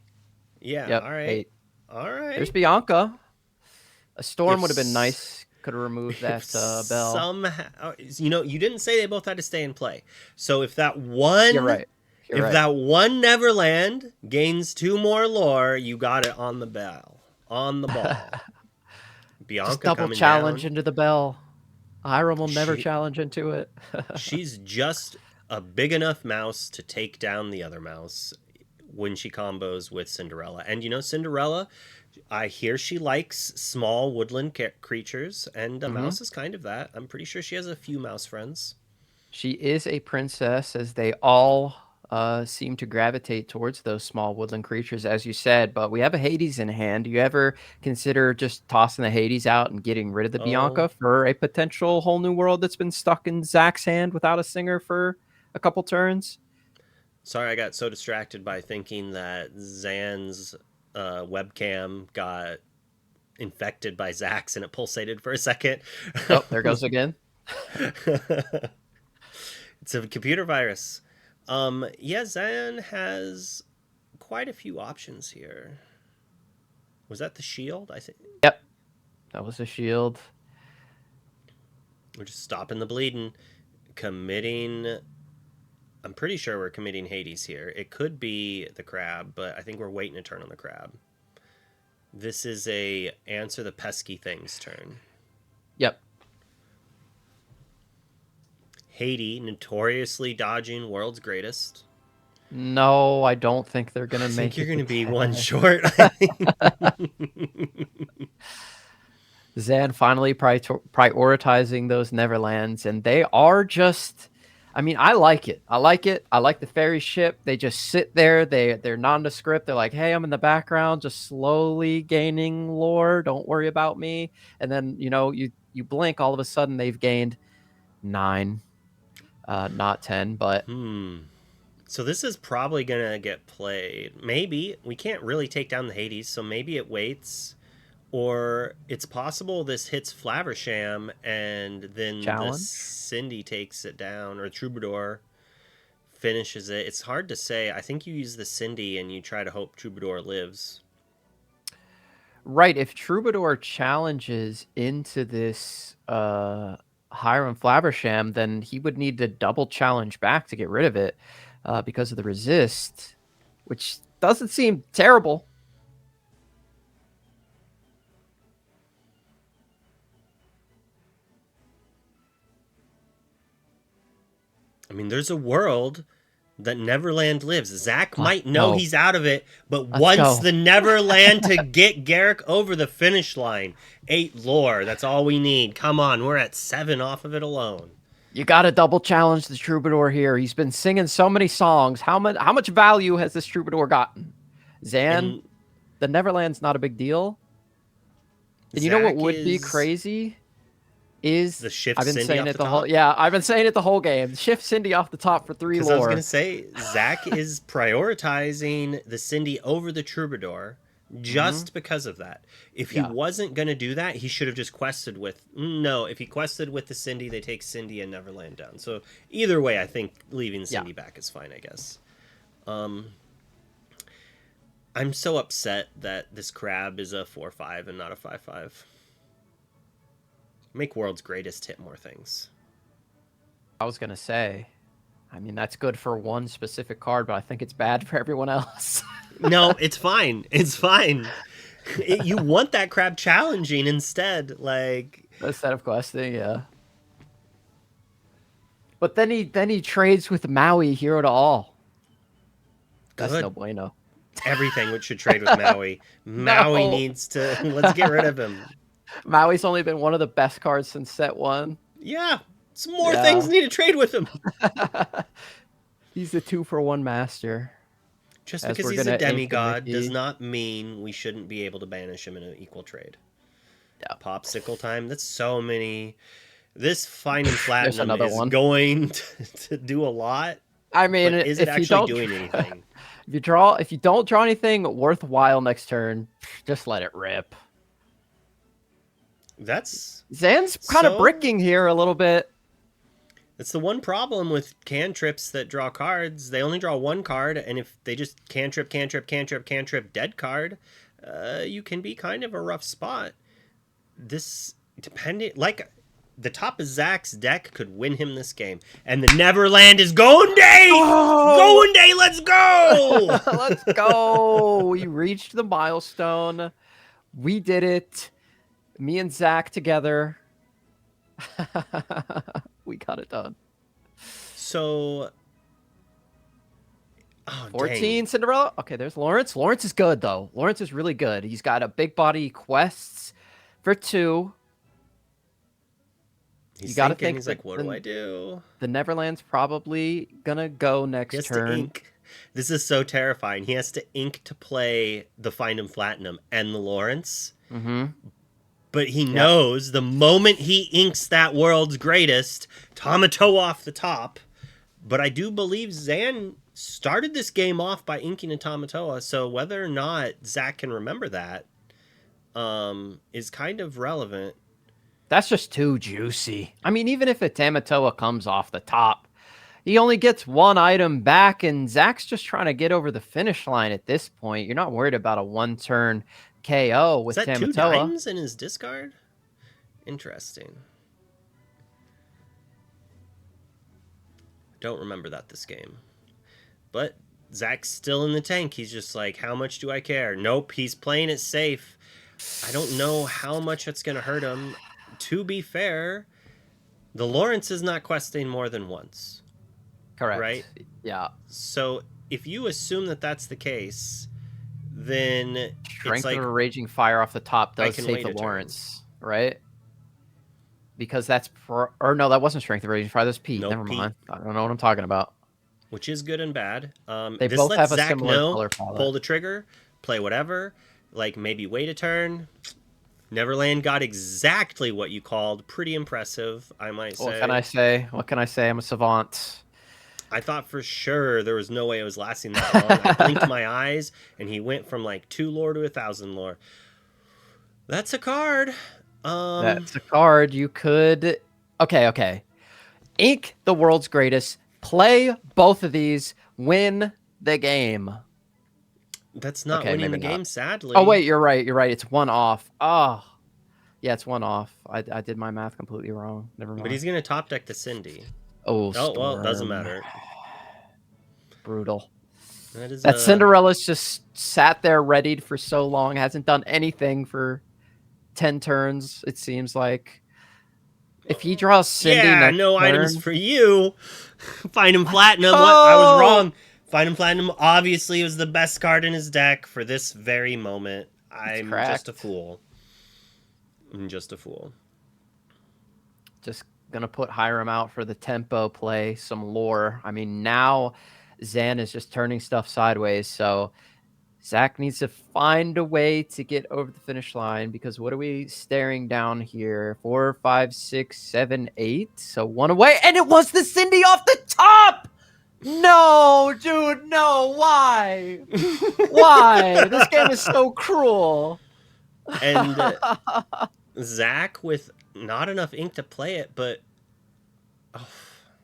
Yeah. Yep, All right. 8. All right. There's Bianca. A storm If would have been nice. Could have removed that bell. Somehow, you didn't say they both had to stay in play. So if that one, You're right. You're right. that one Neverland gains 2 more lore, you got it on the bell, on the ball. Bianca Just double coming challenge down. into the bell. Hiram will never challenge into it. She's just a big enough mouse to take down the other mouse when she combos with Cinderella. And Cinderella, I hear she likes small woodland creatures, and a mouse is kind of that. I'm pretty sure she has a few mouse friends. She is a princess, as they all seem to gravitate towards those small woodland creatures, as you said. But we have a Hades in hand. Do you ever consider just tossing the Hades out and getting rid of the Bianca for a potential whole new world that's been stuck in Zach's hand without a singer for a couple turns? Sorry, I got so distracted by thinking that Zan's webcam got infected by Zach's and it pulsated for a second. Oh, there goes again. It's a computer virus. Yeah, Zan has quite a few options here. Was that the shield? I think. Yep, that was a shield. We're just stopping the bleeding, committing. I'm pretty sure we're committing Hades here. It could be the crab, but I think we're waiting a turn on the crab. This is a answer the pesky things turn. Yep. Haiti, notoriously dodging world's greatest. No, I don't think they're going to make it. I think you're going to be 10. one short. Zan finally prioritizing those Neverlands, and they are just... I mean, I like it. I like it. I like the ferry ship. They just sit there. They're nondescript. They're like, hey, I'm in the background, just slowly gaining lore. Don't worry about me. And then, you blink, all of a sudden they've gained 9, not 10. But So this is probably going to get played. Maybe. We can't really take down the Hades, so maybe it waits. Or it's possible this hits Flaversham and then the Challenge. Cindy takes it down, or Troubadour finishes it. It's hard to say. I think you use the Cindy and you try to hope Troubadour lives. Right. If Troubadour challenges into this Hiram Flaversham, then he would need to double challenge back to get rid of it because of the resist, which doesn't seem terrible. I mean, there's a world that Neverland lives. Zach might know he's out of it, but wants the Neverland to get Garrick over the finish line. 8 lore, that's all we need. Come on, we're at 7 off of it alone. You got to double challenge the Troubadour here. He's been singing so many songs. How much value has this Troubadour gotten? Zan, the Neverland's not a big deal. And you know what would be crazy? Is the shift I've been Cindy saying off it the whole top? Yeah, I've been saying it the whole game. Shift Cindy off the top for 3 lore. I was gonna say Zach is prioritizing the Cindy over the Troubadour just because of that. If he wasn't gonna do that, he should have just quested with if he quested with the Cindy, they take Cindy and Neverland down. So either way, I think leaving Cindy back is fine, I guess. I'm so upset that this crab is a 4/5 and not a 5/5. Make World's Greatest hit more things. I was going to say, I mean, that's good for one specific card, but I think it's bad for everyone else. No, it's fine. It's fine. You want that crab challenging instead, instead of questing, yeah. But then he trades with Maui hero to all. That's no bueno. Everything should trade with Maui. Maui needs to. Let's get rid of him. Maui's only been one of the best cards since set 1. Yeah, some more things need to trade with him. He's the 2-for-1 master. Just because he's a demigod does not mean we shouldn't be able to banish him in an equal trade. Yeah. Popsicle time. That's so many. This Fine and Platinum is going to do a lot. I mean, is it actually doing anything? If you don't draw anything worthwhile next turn, just let it rip. Zan's kind of bricking here a little bit. It's the one problem with cantrips that draw cards. They only draw 1 card, and if they just cantrip, dead card, you can be kind of a rough spot. The top of Zach's deck could win him this game. And the Neverland is Going Day! Going Day, let's go! Let's go! We reached the milestone. We did it. Me and Zach together. We got it done. So... 14 dang. Cinderella. Okay, there's Lawrence. Lawrence is good, though. Lawrence is really good. He's got a big body quests for 2. You gotta think. He's like, what do I do? The Neverland's probably gonna go next turn. To ink. This is so terrifying. He has to ink to play the Find 'em Platinum and the Lawrence. But he knows the moment he inks that World's Greatest, Tamatoa off the top. But I do believe Zan started this game off by inking a Tamatoa, so whether or not Zach can remember that is kind of relevant. That's just too juicy. I mean, even if a Tamatoa comes off the top, he only gets 1 item back, and Zach's just trying to get over the finish line at this point. You're not worried about a 1-turn KO with Tamatoa. Is that 2 dimes in his discard? Interesting. Don't remember that this game. But Zach's still in the tank. He's just like, how much do I care? Nope, he's playing it safe. I don't know how much it's going to hurt him. To be fair, the Lawrence is not questing more than once. Correct. Right? Yeah. So if you assume that that's the case, then Strength of a Raging Fire off the top does save the Lawrence, right? Because that's no, that wasn't Strength of a Raging Fire. That's Pete. Never mind. I don't know what I'm talking about. Which is good and bad. They both have a similar color palette. Pull the trigger, play whatever, like maybe wait a turn. Neverland got exactly what you called. Pretty impressive, I might say. What can I say? I'm a savant. I thought for sure there was no way it was lasting that long. I blinked my eyes, and he went from like 2 lore to 1,000 lore. That's a card. That's a card you could. Okay. Ink the world's greatest. Play both of these. Win the game. That's not Okay, winning the maybe game, not. sadly. Oh wait, you're right. It's one off. Oh, yeah, it's one off. I did my math completely wrong. Never But mind. he's gonna top deck the Cindy. Oh, Oh well, doesn't Storm. matter. Brutal. That is That Cinderella's just sat there readied for so long, hasn't done anything for 10 turns, it seems like. If he draws Cindy yeah, next no turn, items for you. Find him platinum. go! What? I was wrong. Find him platinum obviously was the best card in his deck for this very moment. I'm just a fool. I'm just a fool. Just gonna put Hiram out for the tempo play, some lore. I mean, now Zan is just turning stuff sideways, so Zach needs to find a way to get over the finish line, because what are we staring down here? 4, 5, 6, 7, 8. So one away, and it was the Cindy off the top. No, dude, no. Why? Why? This game is so cruel. And Zach with not enough ink to play it, but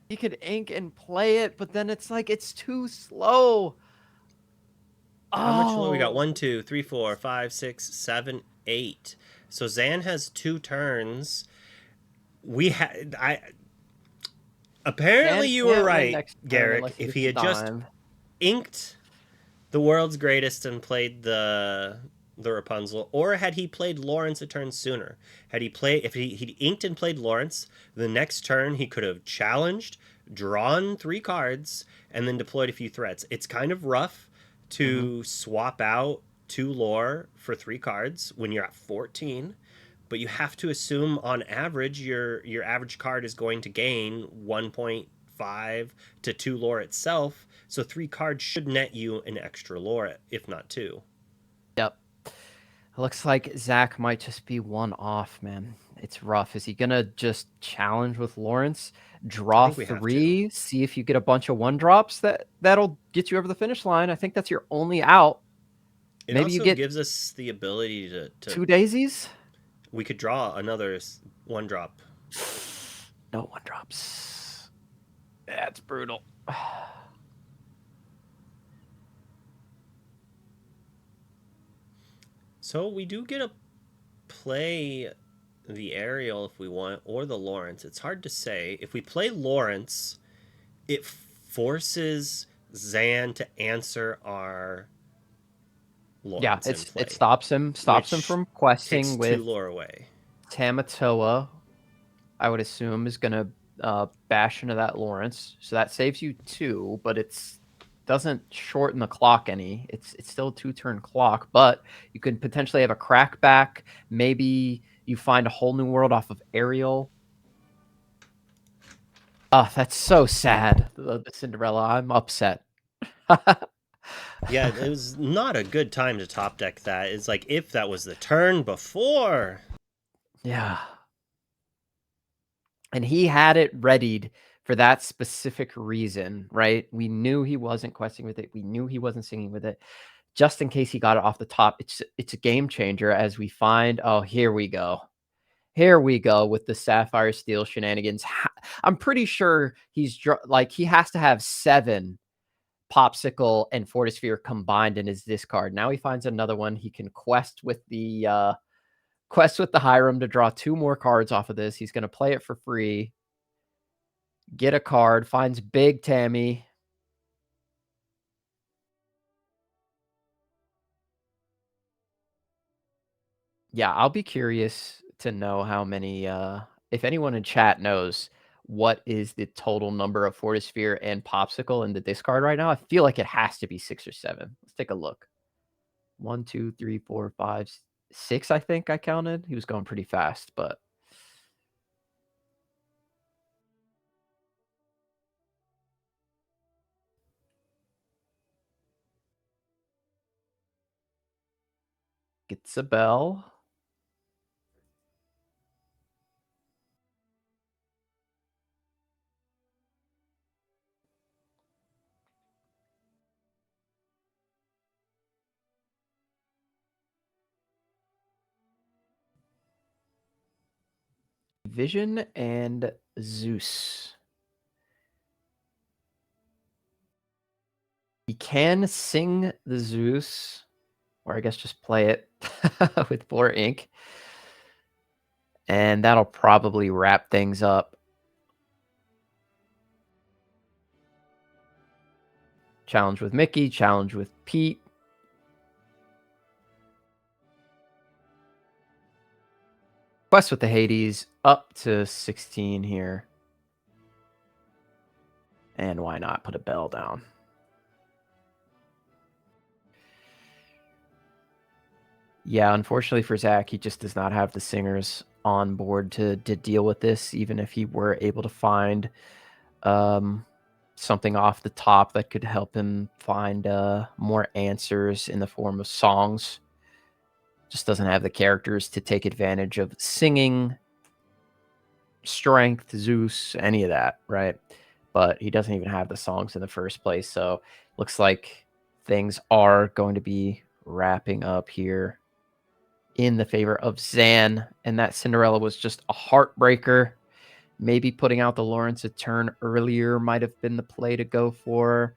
he could ink and play it, but then it's like it's too slow. How much lore we got? 1, 2, 3, 4, 5, 6, 7, 8. So Zan has 2 turns. We had apparently you were right, Garrick. If he had just inked the world's greatest and played the Rapunzel, or had he played Lawrence a turn sooner, if he'd inked and played Lawrence, the next turn he could have challenged, drawn 3 cards, and then deployed a few threats. It's kind of rough to swap out 2 lore for 3 cards when you're at 14, but you have to assume on average your average card is going to gain 1.5 to 2 lore itself, so 3 cards should net you an extra lore, if not 2. Yep. Looks like Zach might just be one off, man. It's rough. Is he gonna just challenge with Lawrence, draw 3, see if you get a bunch of 1-drops that'll get you over the finish line? I think that's your only out. It maybe also you get gives us the ability to 2 daisies. We could draw another 1-drop. No 1-drops. That's brutal. So we do get to play the Ariel if we want, or the Lawrence. It's hard to say. If we play Lawrence, it forces Zan to answer our Lawrence. Yeah, it stops him from questing with 2 lore away. Tamatoa, I would assume, is gonna bash into that Lawrence, so that saves you 2, but it's doesn't shorten the clock any. It's still a 2-turn clock, but you could potentially have a crackback. Maybe you find a whole new world off of Ariel. Oh, that's so sad. The Cinderella. I'm upset. Yeah, it was not a good time to top deck that. It's like if that was the turn before. Yeah. And he had it readied for that specific reason, right? We knew he wasn't questing with it. We knew he wasn't singing with it. Just in case he got it off the top, it's a game changer as we find, oh, here we go. Here we go with the Sapphire Steel shenanigans. I'm pretty sure he has to have 7 Popsicle and Fortisphere combined in his discard. Now he finds another one. He can quest with the Hiram to draw 2 more cards off of this. He's going to play it for free. Get a card, finds Big Tammy. Yeah, I'll be curious to know how many, if anyone in chat knows what is the total number of Fortisphere and Popsicle in the discard right now. I feel like it has to be 6 or 7. Let's take a look. 1, 2, 3, 4, 5, 6, I think I counted. He was going pretty fast, but gets a bell. Vision and Zeus. He can sing the Zeus, or I guess just play it with 4 ink. And that'll probably wrap things up. Challenge with Mickey, challenge with Pete. Quest with the Hades up to 16 here. And why not put a bell down? Yeah, unfortunately for Zach, he just does not have the singers on board to deal with this, even if he were able to find something off the top that could help him find more answers in the form of songs. Just doesn't have the characters to take advantage of singing, strength, Zeus, any of that, right? But he doesn't even have the songs in the first place. So looks like things are going to be wrapping up here in the favor of Zan. And that Cinderella was just a heartbreaker. Maybe putting out the Lawrence a turn earlier might have been the play to go for.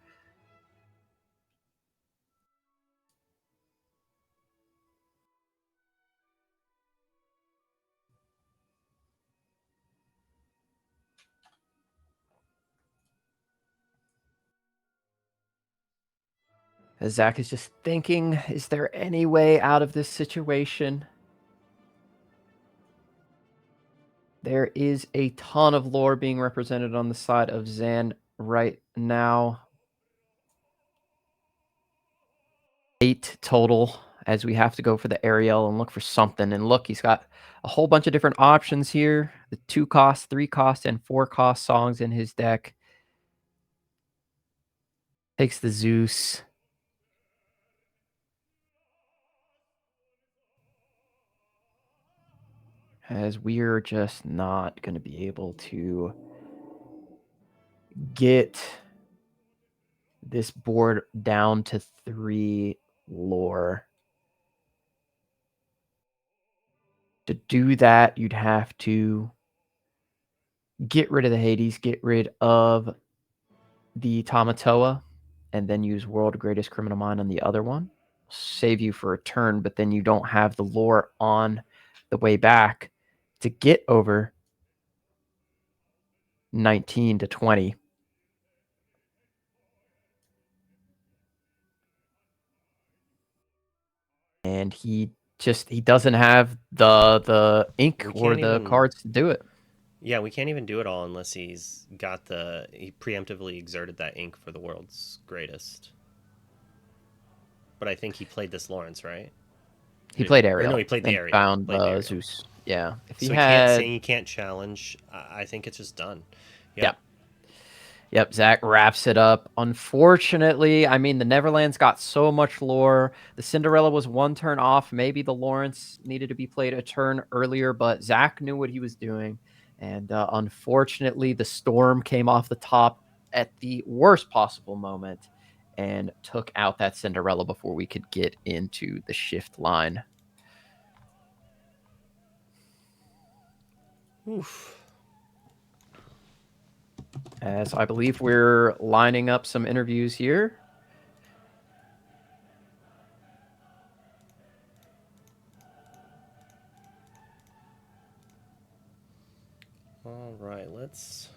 As Zach is just thinking, is there any way out of this situation? There is a ton of lore being represented on the side of Zan right now. 8 total, as we have to go for the Ariel and look for something. And look, he's got a whole bunch of different options here. The 2 cost, 3 cost, and 4 cost songs in his deck. Takes the Zeus. As we're just not going to be able to get this board down to 3 lore. To do that, you'd have to get rid of the Hades, get rid of the Tamatoa, and then use World Greatest Criminal Mind on the other one. Save you for a turn, but then you don't have the lore on the way back to get over 19 to 20. And he doesn't have the ink or the cards to do it. Yeah, we can't even do it all unless he preemptively exerted that ink for the world's greatest. But I think he played this Lawrence, right? He played Ariel. No, he played the Ariel. Found Zeus. Yeah. If he can't sing, he can't challenge. I think it's just done. Yep, Zach wraps it up. Unfortunately, I mean, the Neverlands got so much lore. The Cinderella was 1 turn off. Maybe the Lawrence needed to be played a turn earlier, but Zach knew what he was doing. And unfortunately, the Storm came off the top at the worst possible moment and took out that Cinderella before we could get into the shift line. Oof. As I believe we're lining up some interviews here. All right, let's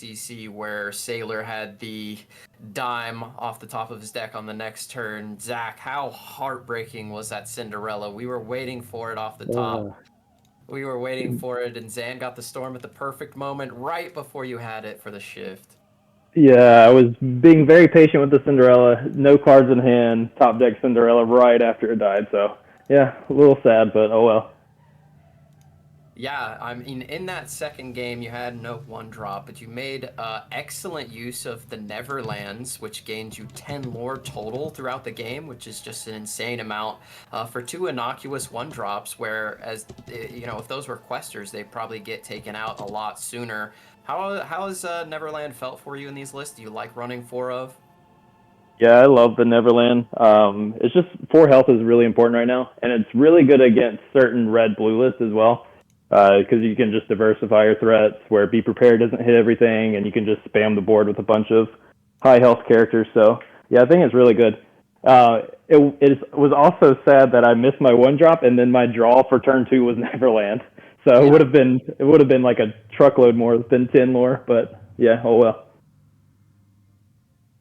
LCCC where Sailor had the dime off the top of his deck on the next turn. Zach, how heartbreaking was that Cinderella? We were waiting for it off the top. We were waiting for it, and Zan got the Storm at the perfect moment right before you had it for the shift. Yeah, I was being very patient with the Cinderella. No cards in hand, top deck Cinderella right after it died. So, yeah, a little sad, but oh well. Yeah, I mean, in that second game, you had no one drop, but you made excellent use of the Neverlands, which gains you 10 lore total throughout the game, which is just an insane amount for two innocuous one drops. Whereas, if those were questers, they'd probably get taken out a lot sooner. How has Neverland felt for you in these lists? Do you like running 4 of? Yeah, I love the Neverland. It's just 4 health is really important right now, and it's really good against certain red blue lists as well, because you can just diversify your threats. Where Be Prepared doesn't hit everything, and you can just spam the board with a bunch of high health characters. So yeah, I think it's really good. It was also sad that I missed my one drop, and then my draw for turn 2 was Neverland. So Yeah. it would have been like a truckload more than 10 lore, but yeah, oh well.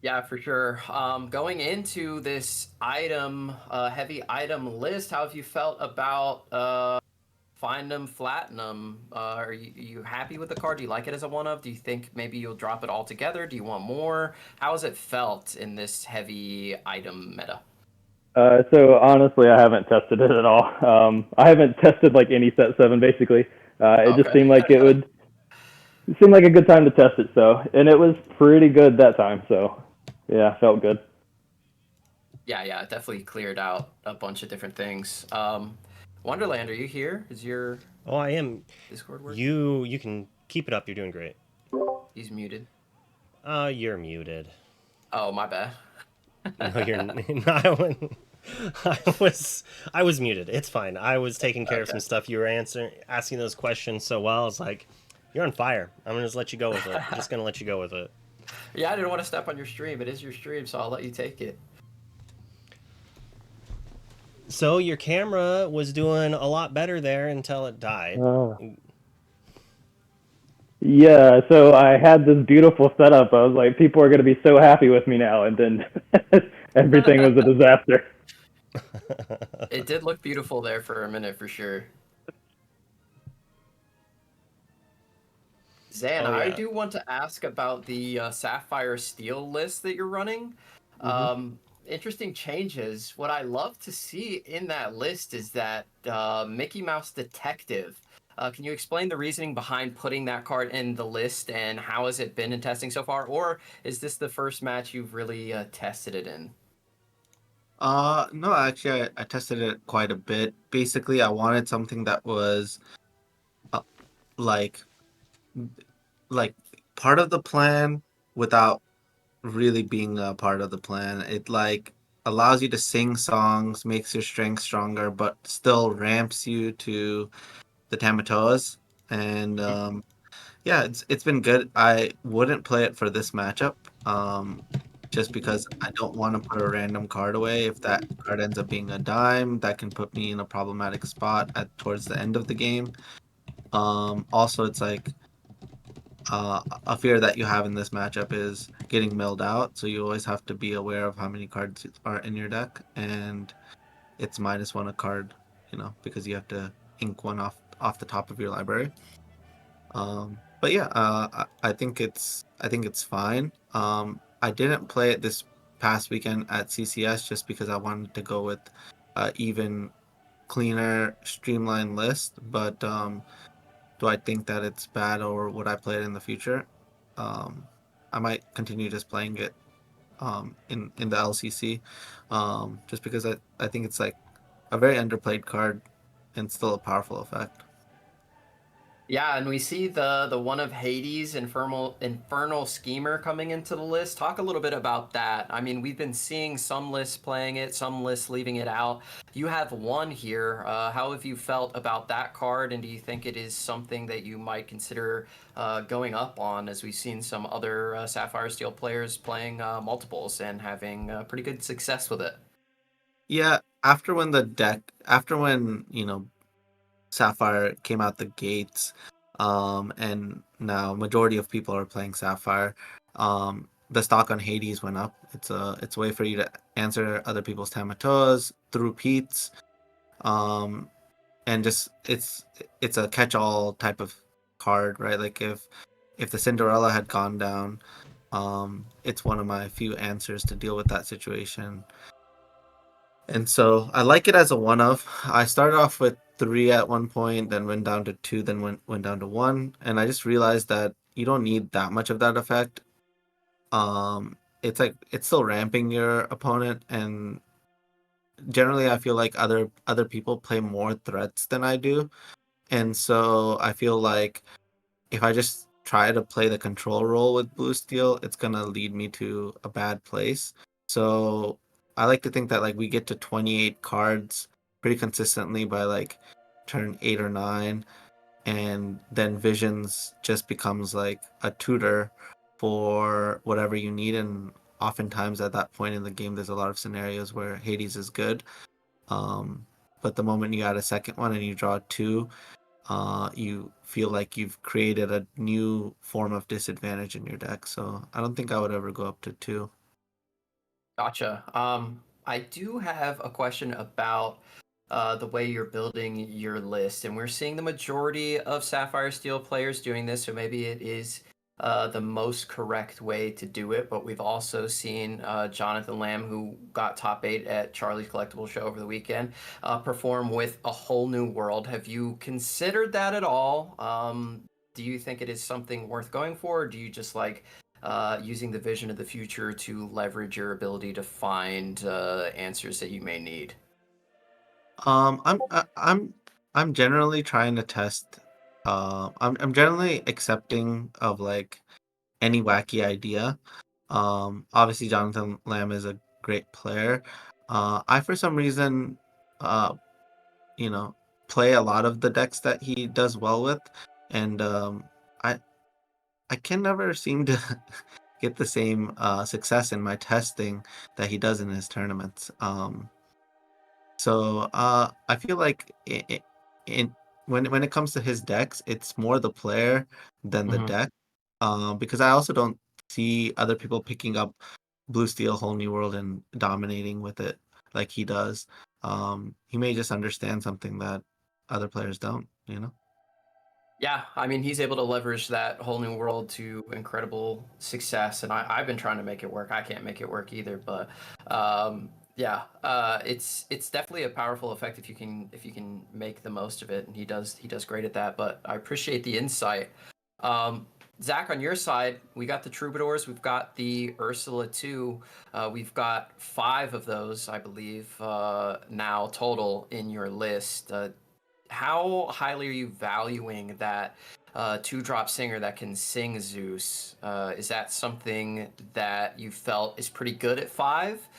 Yeah, for sure. Going into this heavy item list, how have you felt about Find 'em, Flatten 'em? Are you happy with the card? Do you like it as a one of? Do you think maybe you'll drop it altogether? Do you want more? How has it felt in this heavy item meta? So honestly, I haven't tested it at all. I haven't tested like any set 7 basically. It just Okay. seemed like it seemed like a good time to test it. So, and it was pretty good that time. So, yeah, felt good. Yeah, it definitely cleared out a bunch of different things. Wonderland, are you here? Is your Oh, I am. Discord working? You can keep it up. You're doing great. He's muted. You're muted. Oh, my bad. No, you're not. I was muted. It's fine. I was taking care of Okay. some stuff. You were asking those questions so well. I was like, you're on fire. I'm gonna just let you go with it. I'm just gonna let you go with it. Yeah, I didn't want to step on your stream. It is your stream, so I'll let you take it. So your camera was doing a lot better there until it died. Yeah, so I had this beautiful setup. I was like, people are going to be so happy with me now, and then everything was a disaster. It did look beautiful there for a minute, for sure. Zan, Oh, I yeah. do want to ask about the Sapphire Steel list that you're running. Interesting changes. What I love to see in that list is that Mickey Mouse Detective. Can you explain the reasoning behind putting that card in the list, and how has it been in testing so far? Or is this the first match you've really tested it in? No, actually, I tested it quite a bit. Basically, I wanted something that was uh, like like part of the plan without really being a part of the plan. It like allows you to sing songs, makes your strength stronger, but still ramps you to the Tamatoas. And yeah, it's been good. I wouldn't play it for this matchup, just because I don't want to put a random card away. If that card ends up being a dime, that can put me in a problematic spot at towards the end of the game. Also, it's like a fear that you have in this matchup is getting milled out, so you always have to be aware of how many cards are in your deck, and it's -1 a card, because you have to ink one off the top of your library. But yeah, I think it's fine. I didn't play it this past weekend at CCS just because I wanted to go with even cleaner, streamlined list. But do I think that it's bad, or would I play it in the future? Um, I might continue just playing it in the LCC, just because I think it's like a very underplayed card and still a powerful effect. Yeah, and we see the one of Hades, Infernal Schemer, coming into the list. Talk a little bit about that. I mean, we've been seeing some lists playing it, some lists leaving it out. You have one here. How have you felt about that card, and do you think it is something that you might consider going up on, as we've seen some other Sapphire Steel players playing multiples and having pretty good success with it? Yeah, after when Sapphire came out the gates, and now majority of people are playing Sapphire. The stock on Hades went up. It's a way for you to answer other people's Tamatoas through Pete's, um, and just it's a catch-all type of card, right? Like if the Cinderella had gone down, it's one of my few answers to deal with that situation. And so I like it as a one of. I started off with 3 at one point, then went down to 2, then went down to 1, and I just realized that you don't need that much of that effect. It's like it's still ramping your opponent, and generally I feel like other people play more threats than I do. And so I feel like if I just try to play the control role with blue steel, it's gonna lead me to a bad place. So I like to think that like we get to 28 cards pretty consistently by like turn 8 or 9, and then visions just becomes like a tutor for whatever you need. And oftentimes at that point in the game there's a lot of scenarios where Hades is good. um, but the moment you add a second one and you draw 2, you feel like you've created a new form of disadvantage in your deck. So I don't think I would ever go up to 2. Gotcha. I do have a question about the way you're building your list, and we're seeing the majority of Sapphire Steel players doing this, so maybe it is the most correct way to do it. But we've also seen Jonathan Lamb, who got top 8 at Charlie's Collectible Show over the weekend, perform with A Whole New World. Have you considered that at all? Do you think it is something worth going for, or do you just like using the vision of the future to leverage your ability to find answers that you may need? I'm generally trying to test. I'm generally accepting of like any wacky idea. Obviously Jonathan Lamb is a great player. I for some reason, uh, you know, play a lot of the decks that he does well with, and I I can never seem to get the same success in my testing that he does in his tournaments. So I feel like in when it comes to his decks, it's more the player than the Mhm. deck. Because I also don't see other people picking up Blue Steel Whole New World and dominating with it like he does. He may just understand something that other players don't, you know? Yeah, I mean, he's able to leverage that Whole New World to incredible success, and I've been trying to make it work. I can't make it work either, but yeah, it's definitely a powerful effect if you can make the most of it, and he does great at that. But I appreciate the insight. Um, Zach, on your side, we got the Troubadours, we've got the Ursula 2. We've got 5 of those, I believe, now total in your list. How highly are you valuing that 2-drop singer that can sing Zeus? Is that something that you felt is pretty good at 5?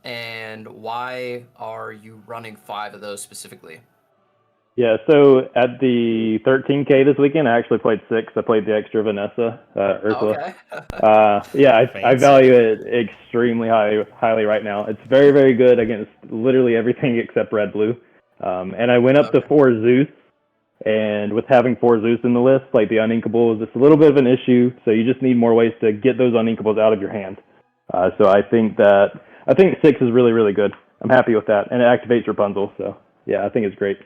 And why are you running 5 of those specifically? Yeah, so at the 13K this weekend, I actually played 6. I played the extra Vanessa, Oh, Ursula. okay. Yeah, I Fancy. value it extremely highly right now. It's very, very good against literally everything except red blue. And I went up to Okay. 4 Zeus, and with having 4 Zeus in the list, like the uninkables, it's a little bit of an issue. So you just need more ways to get those uninkables out of your hand. So I think 6 is really, really good. I'm happy with that, and it activates Rapunzel. So yeah, I think it's great.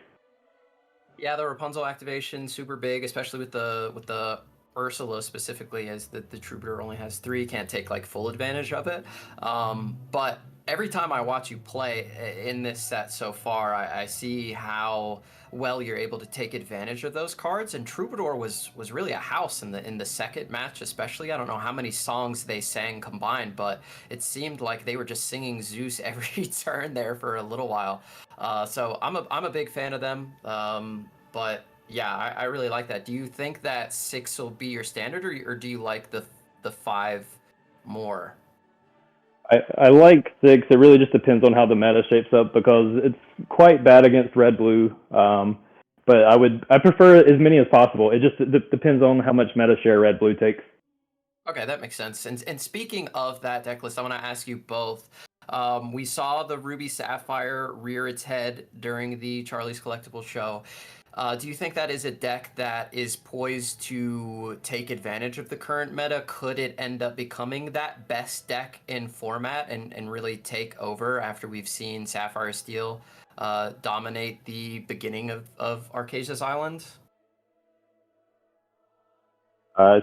Yeah, the Rapunzel activation super big, especially with the Ursula specifically, as the Troubadour only has 3, can't take like full advantage of it. But every time I watch you play in this set so far, I see how well you're able to take advantage of those cards. And Troubadour was really a house in the second match, especially. I don't know how many songs they sang combined, but it seemed like they were just singing Zeus every turn there for a little while. So I'm a big fan of them. But yeah, I really like that. Do you think that 6 will be your standard, or do you like the 5 more? I like 6. It really just depends on how the meta shapes up because it's quite bad against red blue. But I prefer as many as possible. It just depends on how much meta share red blue takes. Okay, that makes sense. And speaking of that deck list, I want to ask you both. We saw the Ruby Sapphire rear its head during the Charlie's Collectible show. Do you think that is a deck that is poised to take advantage of the current meta? Could it end up becoming that best deck in format and really take over after we've seen Sapphire Steel dominate the beginning of Arcasia's Island?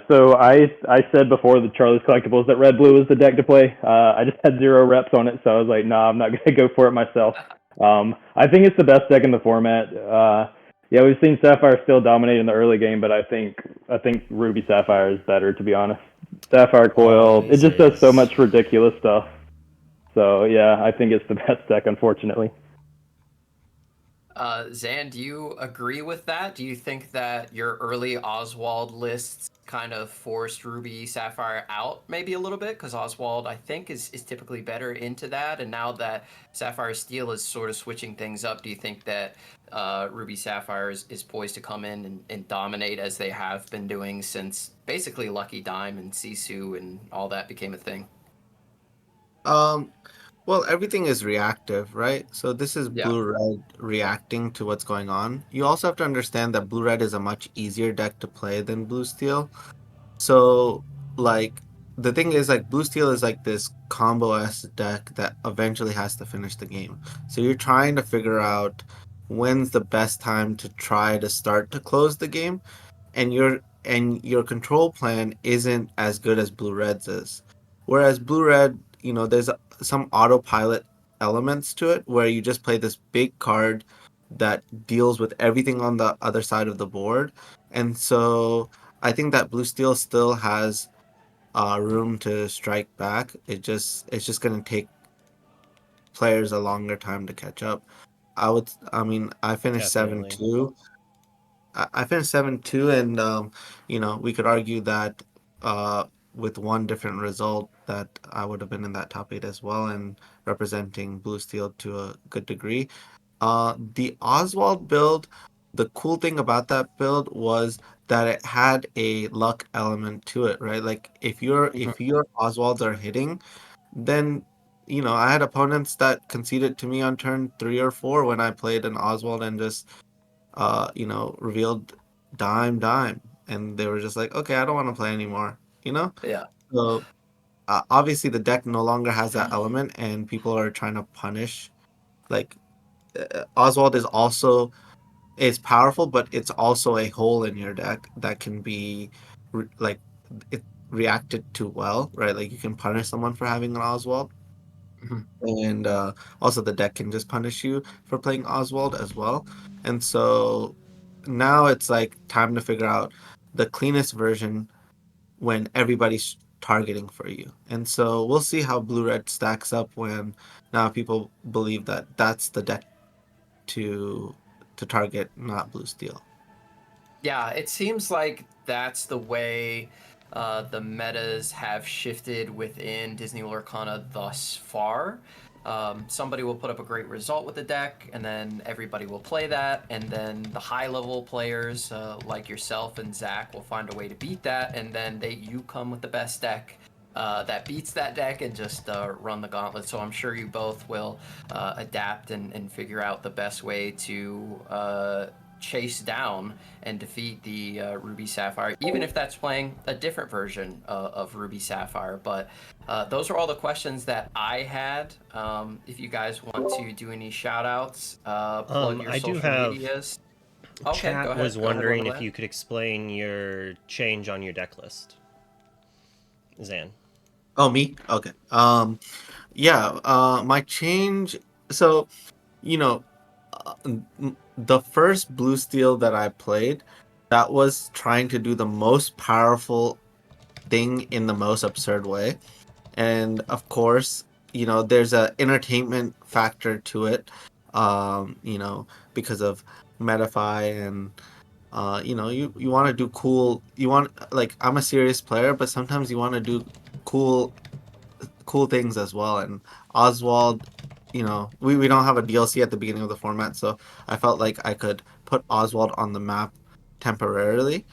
So I said before the Charlie's Collectibles that red blue was the deck to play. I just had 0 reps on it, so I was like, nah, I'm not gonna go for it myself. I think it's the best deck in the format. Yeah, we've seen Sapphire still dominate in the early game, but I think Ruby Sapphire is better, to be honest. Sapphire Coil, it just does so much ridiculous stuff. So yeah, I think it's the best deck, unfortunately. Zan, do you agree with that? Do you think that your early Oswald lists kind of forced Ruby Sapphire out maybe a little bit? Because Oswald, I think, is typically better into that. And now that Sapphire Steel is sort of switching things up, do you think that Ruby Sapphire is poised to come in and dominate as they have been doing since basically Lucky Dime and Sisu and all that became a thing? Well, everything is reactive, right? So this is Yeah. blue-red reacting to what's going on. You also have to understand that blue-red is a much easier deck to play than blue-steel. So, like, the thing is, like, blue-steel is like this combo-S deck that eventually has to finish the game. So you're trying to figure out when's the best time to try to start to close the game, and your control plan isn't as good as blue red's is. Whereas blue red, there's some autopilot elements to it where you just play this big card that deals with everything on the other side of the board. And so I think that blue steel still has room to strike back. It's just going to take players a longer time to catch up. I mean, I finished Definitely. 7-2. I finished 7-2, and we could argue that with one different result that I would have been in that top 8 as well and representing Blue Steel to a good degree. The Oswald build, the cool thing about that build was that it had a luck element to it, right? Like if your Oswalds are hitting, then I had opponents that conceded to me on turn 3 or 4 when I played an Oswald and just revealed dime, and they were just like, okay, I don't want to play anymore, you know? Yeah. So obviously the deck no longer has that element, and people are trying to punish. Like Oswald is powerful, but it's also a hole in your deck that can be like it reacted to well, right? Like you can punish someone for having an Oswald, Mhm. and also the deck can just punish you for playing Oswald as well. And so now it's like time to figure out the cleanest version when everybody's targeting for you. And so we'll see how blue red stacks up when now people believe that that's the deck to target, not blue steel. Yeah, it seems like that's the way the metas have shifted within Disney Lorcana thus far. Somebody will put up a great result with the deck, and then everybody will play that, and then the high-level players like yourself and Zach will find a way to beat that, and then you come with the best deck that beats that deck and just run the gauntlet. So I'm sure you both will adapt and figure out the best way to chase down and defeat the Ruby Sapphire, even if that's playing a different version of Ruby Sapphire. But those are all the questions that I had. If you guys want to do any shout outs, plug your I do social have medias. Okay, Chat go ahead. was Go ahead, wondering if Wonderland. you could explain your change on your deck list, Zan. Oh, me? Okay. Yeah, my change. So, you know, the first blue steel that I played, that was trying to do the most powerful thing in the most absurd way. And of course, there's a entertainment factor to it, because of Metafy and you want to do cool. You want, like, I'm a serious player, but sometimes you want to do cool things as well. And Oswald, we don't have a DLC at the beginning of the format, so I felt like I could put Oswald on the map temporarily.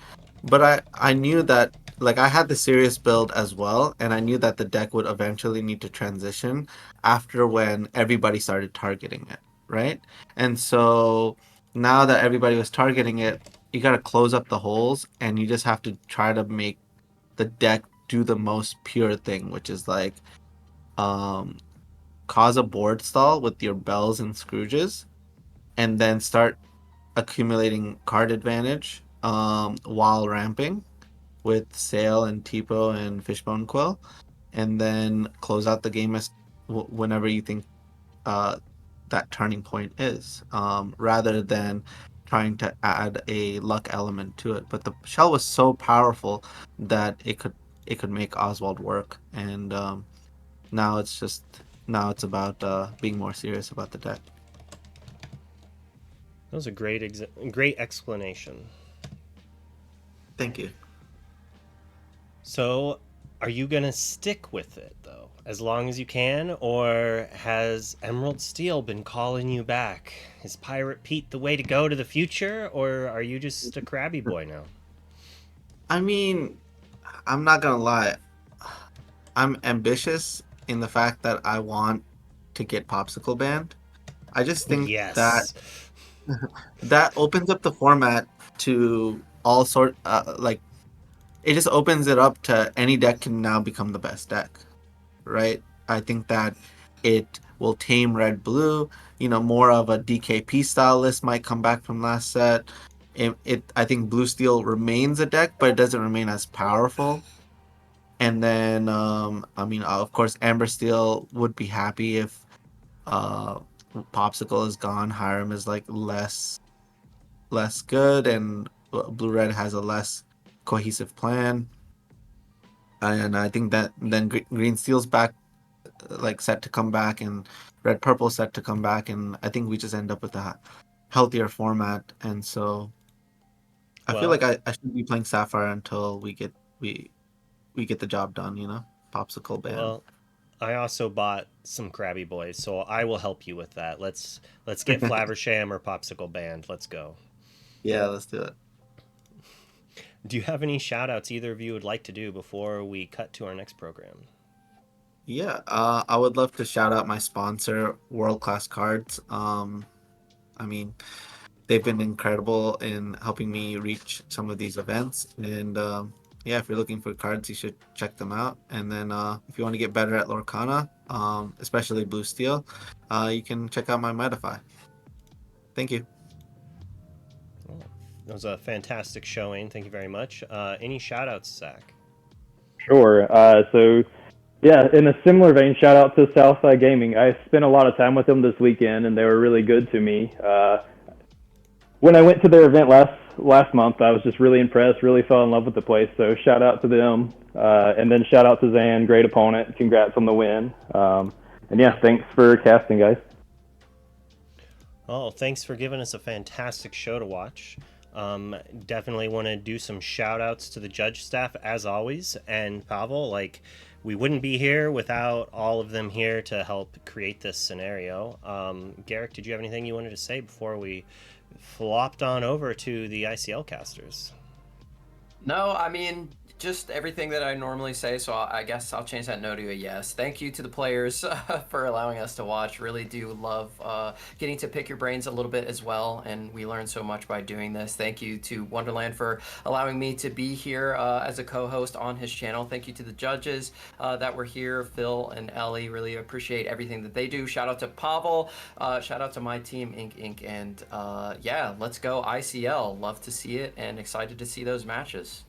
But I knew that, like, I had the serious build as well, and I knew that the deck would eventually need to transition after when everybody started targeting it, right? And so now that everybody was targeting it, you got to close up the holes, and you just have to try to make the deck do the most pure thing, which is like um, cause a board stall with your bells and Scrooges, and then start accumulating card advantage while ramping. with Sail and Tipo and Fishbone Quill, and then close out the game as whenever you think that turning point is, rather than trying to add a luck element to it. But the shell was so powerful that it could make Oswald work, and now it's about being more serious about the deck. That was a great explanation. Thank you. So, are you gonna stick with it though, as long as you can, or has Emerald Steel been calling you back? Is Pirate Pete the way to go to the future, or are you just a crabby boy now? I mean, I'm not gonna lie. I'm ambitious in the fact that I want to get Popsicle banned. I just think that Yes. that opens up the format to all sort like it just opens it up to any deck can now become the best deck, right? I think that it will tame red blue. More of a DKP style list might come back from last set. I think blue steel remains a deck, but it doesn't remain as powerful. And then I mean, of course, Amber Steel would be happy if uh Popsicle is gone. Hiram is like less good, and blue red has a less cohesive plan. And I think that then green steel's back, like set to come back, and red purple set to come back, and I think we just end up with a healthier format. And so I feel Well, like I should be playing Sapphire until we get the job done. Popsicle ban. well, I also bought some Krabby Boys, so I will help you with that. Let's get Flaversham or Popsicle banned. Let's go. Yeah, let's do it. Do you have any shout outs either of you would like to do before we cut to our next program? Yeah, I would love to shout out my sponsor, World Class Cards. I mean, they've been incredible in helping me reach some of these events. And yeah, if you're looking for cards, you should check them out. And then if you want to get better at Lorcana, especially Blue Steel, you can check out my Metafy. Thank you. That was a fantastic showing. Thank you very much. Any shout outs, Zach? Sure. So, yeah, in a similar vein, shout out to Southside Gaming. I spent a lot of time with them this weekend, and they were really good to me. When I went to their event last month, I was just really impressed, really fell in love with the place. So shout out to them. And then shout out to Zan, great opponent. Congrats on the win. And yeah, thanks for casting, guys. Oh, thanks for giving us a fantastic show to watch. Definitely want to do some shout outs to the judge staff as always. And Pavel, like, we wouldn't be here without all of them here to help create this scenario. Garrick, did you have anything you wanted to say before we flopped on over to the ICL casters? No, I mean, just everything that I normally say, so I guess I'll change that no to a yes. Thank you to the players for allowing us to watch. Really do love getting to pick your brains a little bit as well, and we learn so much by doing this. Thank you to Wonderland for allowing me to be here as a co-host on his channel. Thank you to the judges that were here, Phil and Ellie. Really appreciate everything that they do. Shout out to Pavel. Shout out to my team, Ink Inc. And yeah, let's go ICL. Love to see it and excited to see those matches.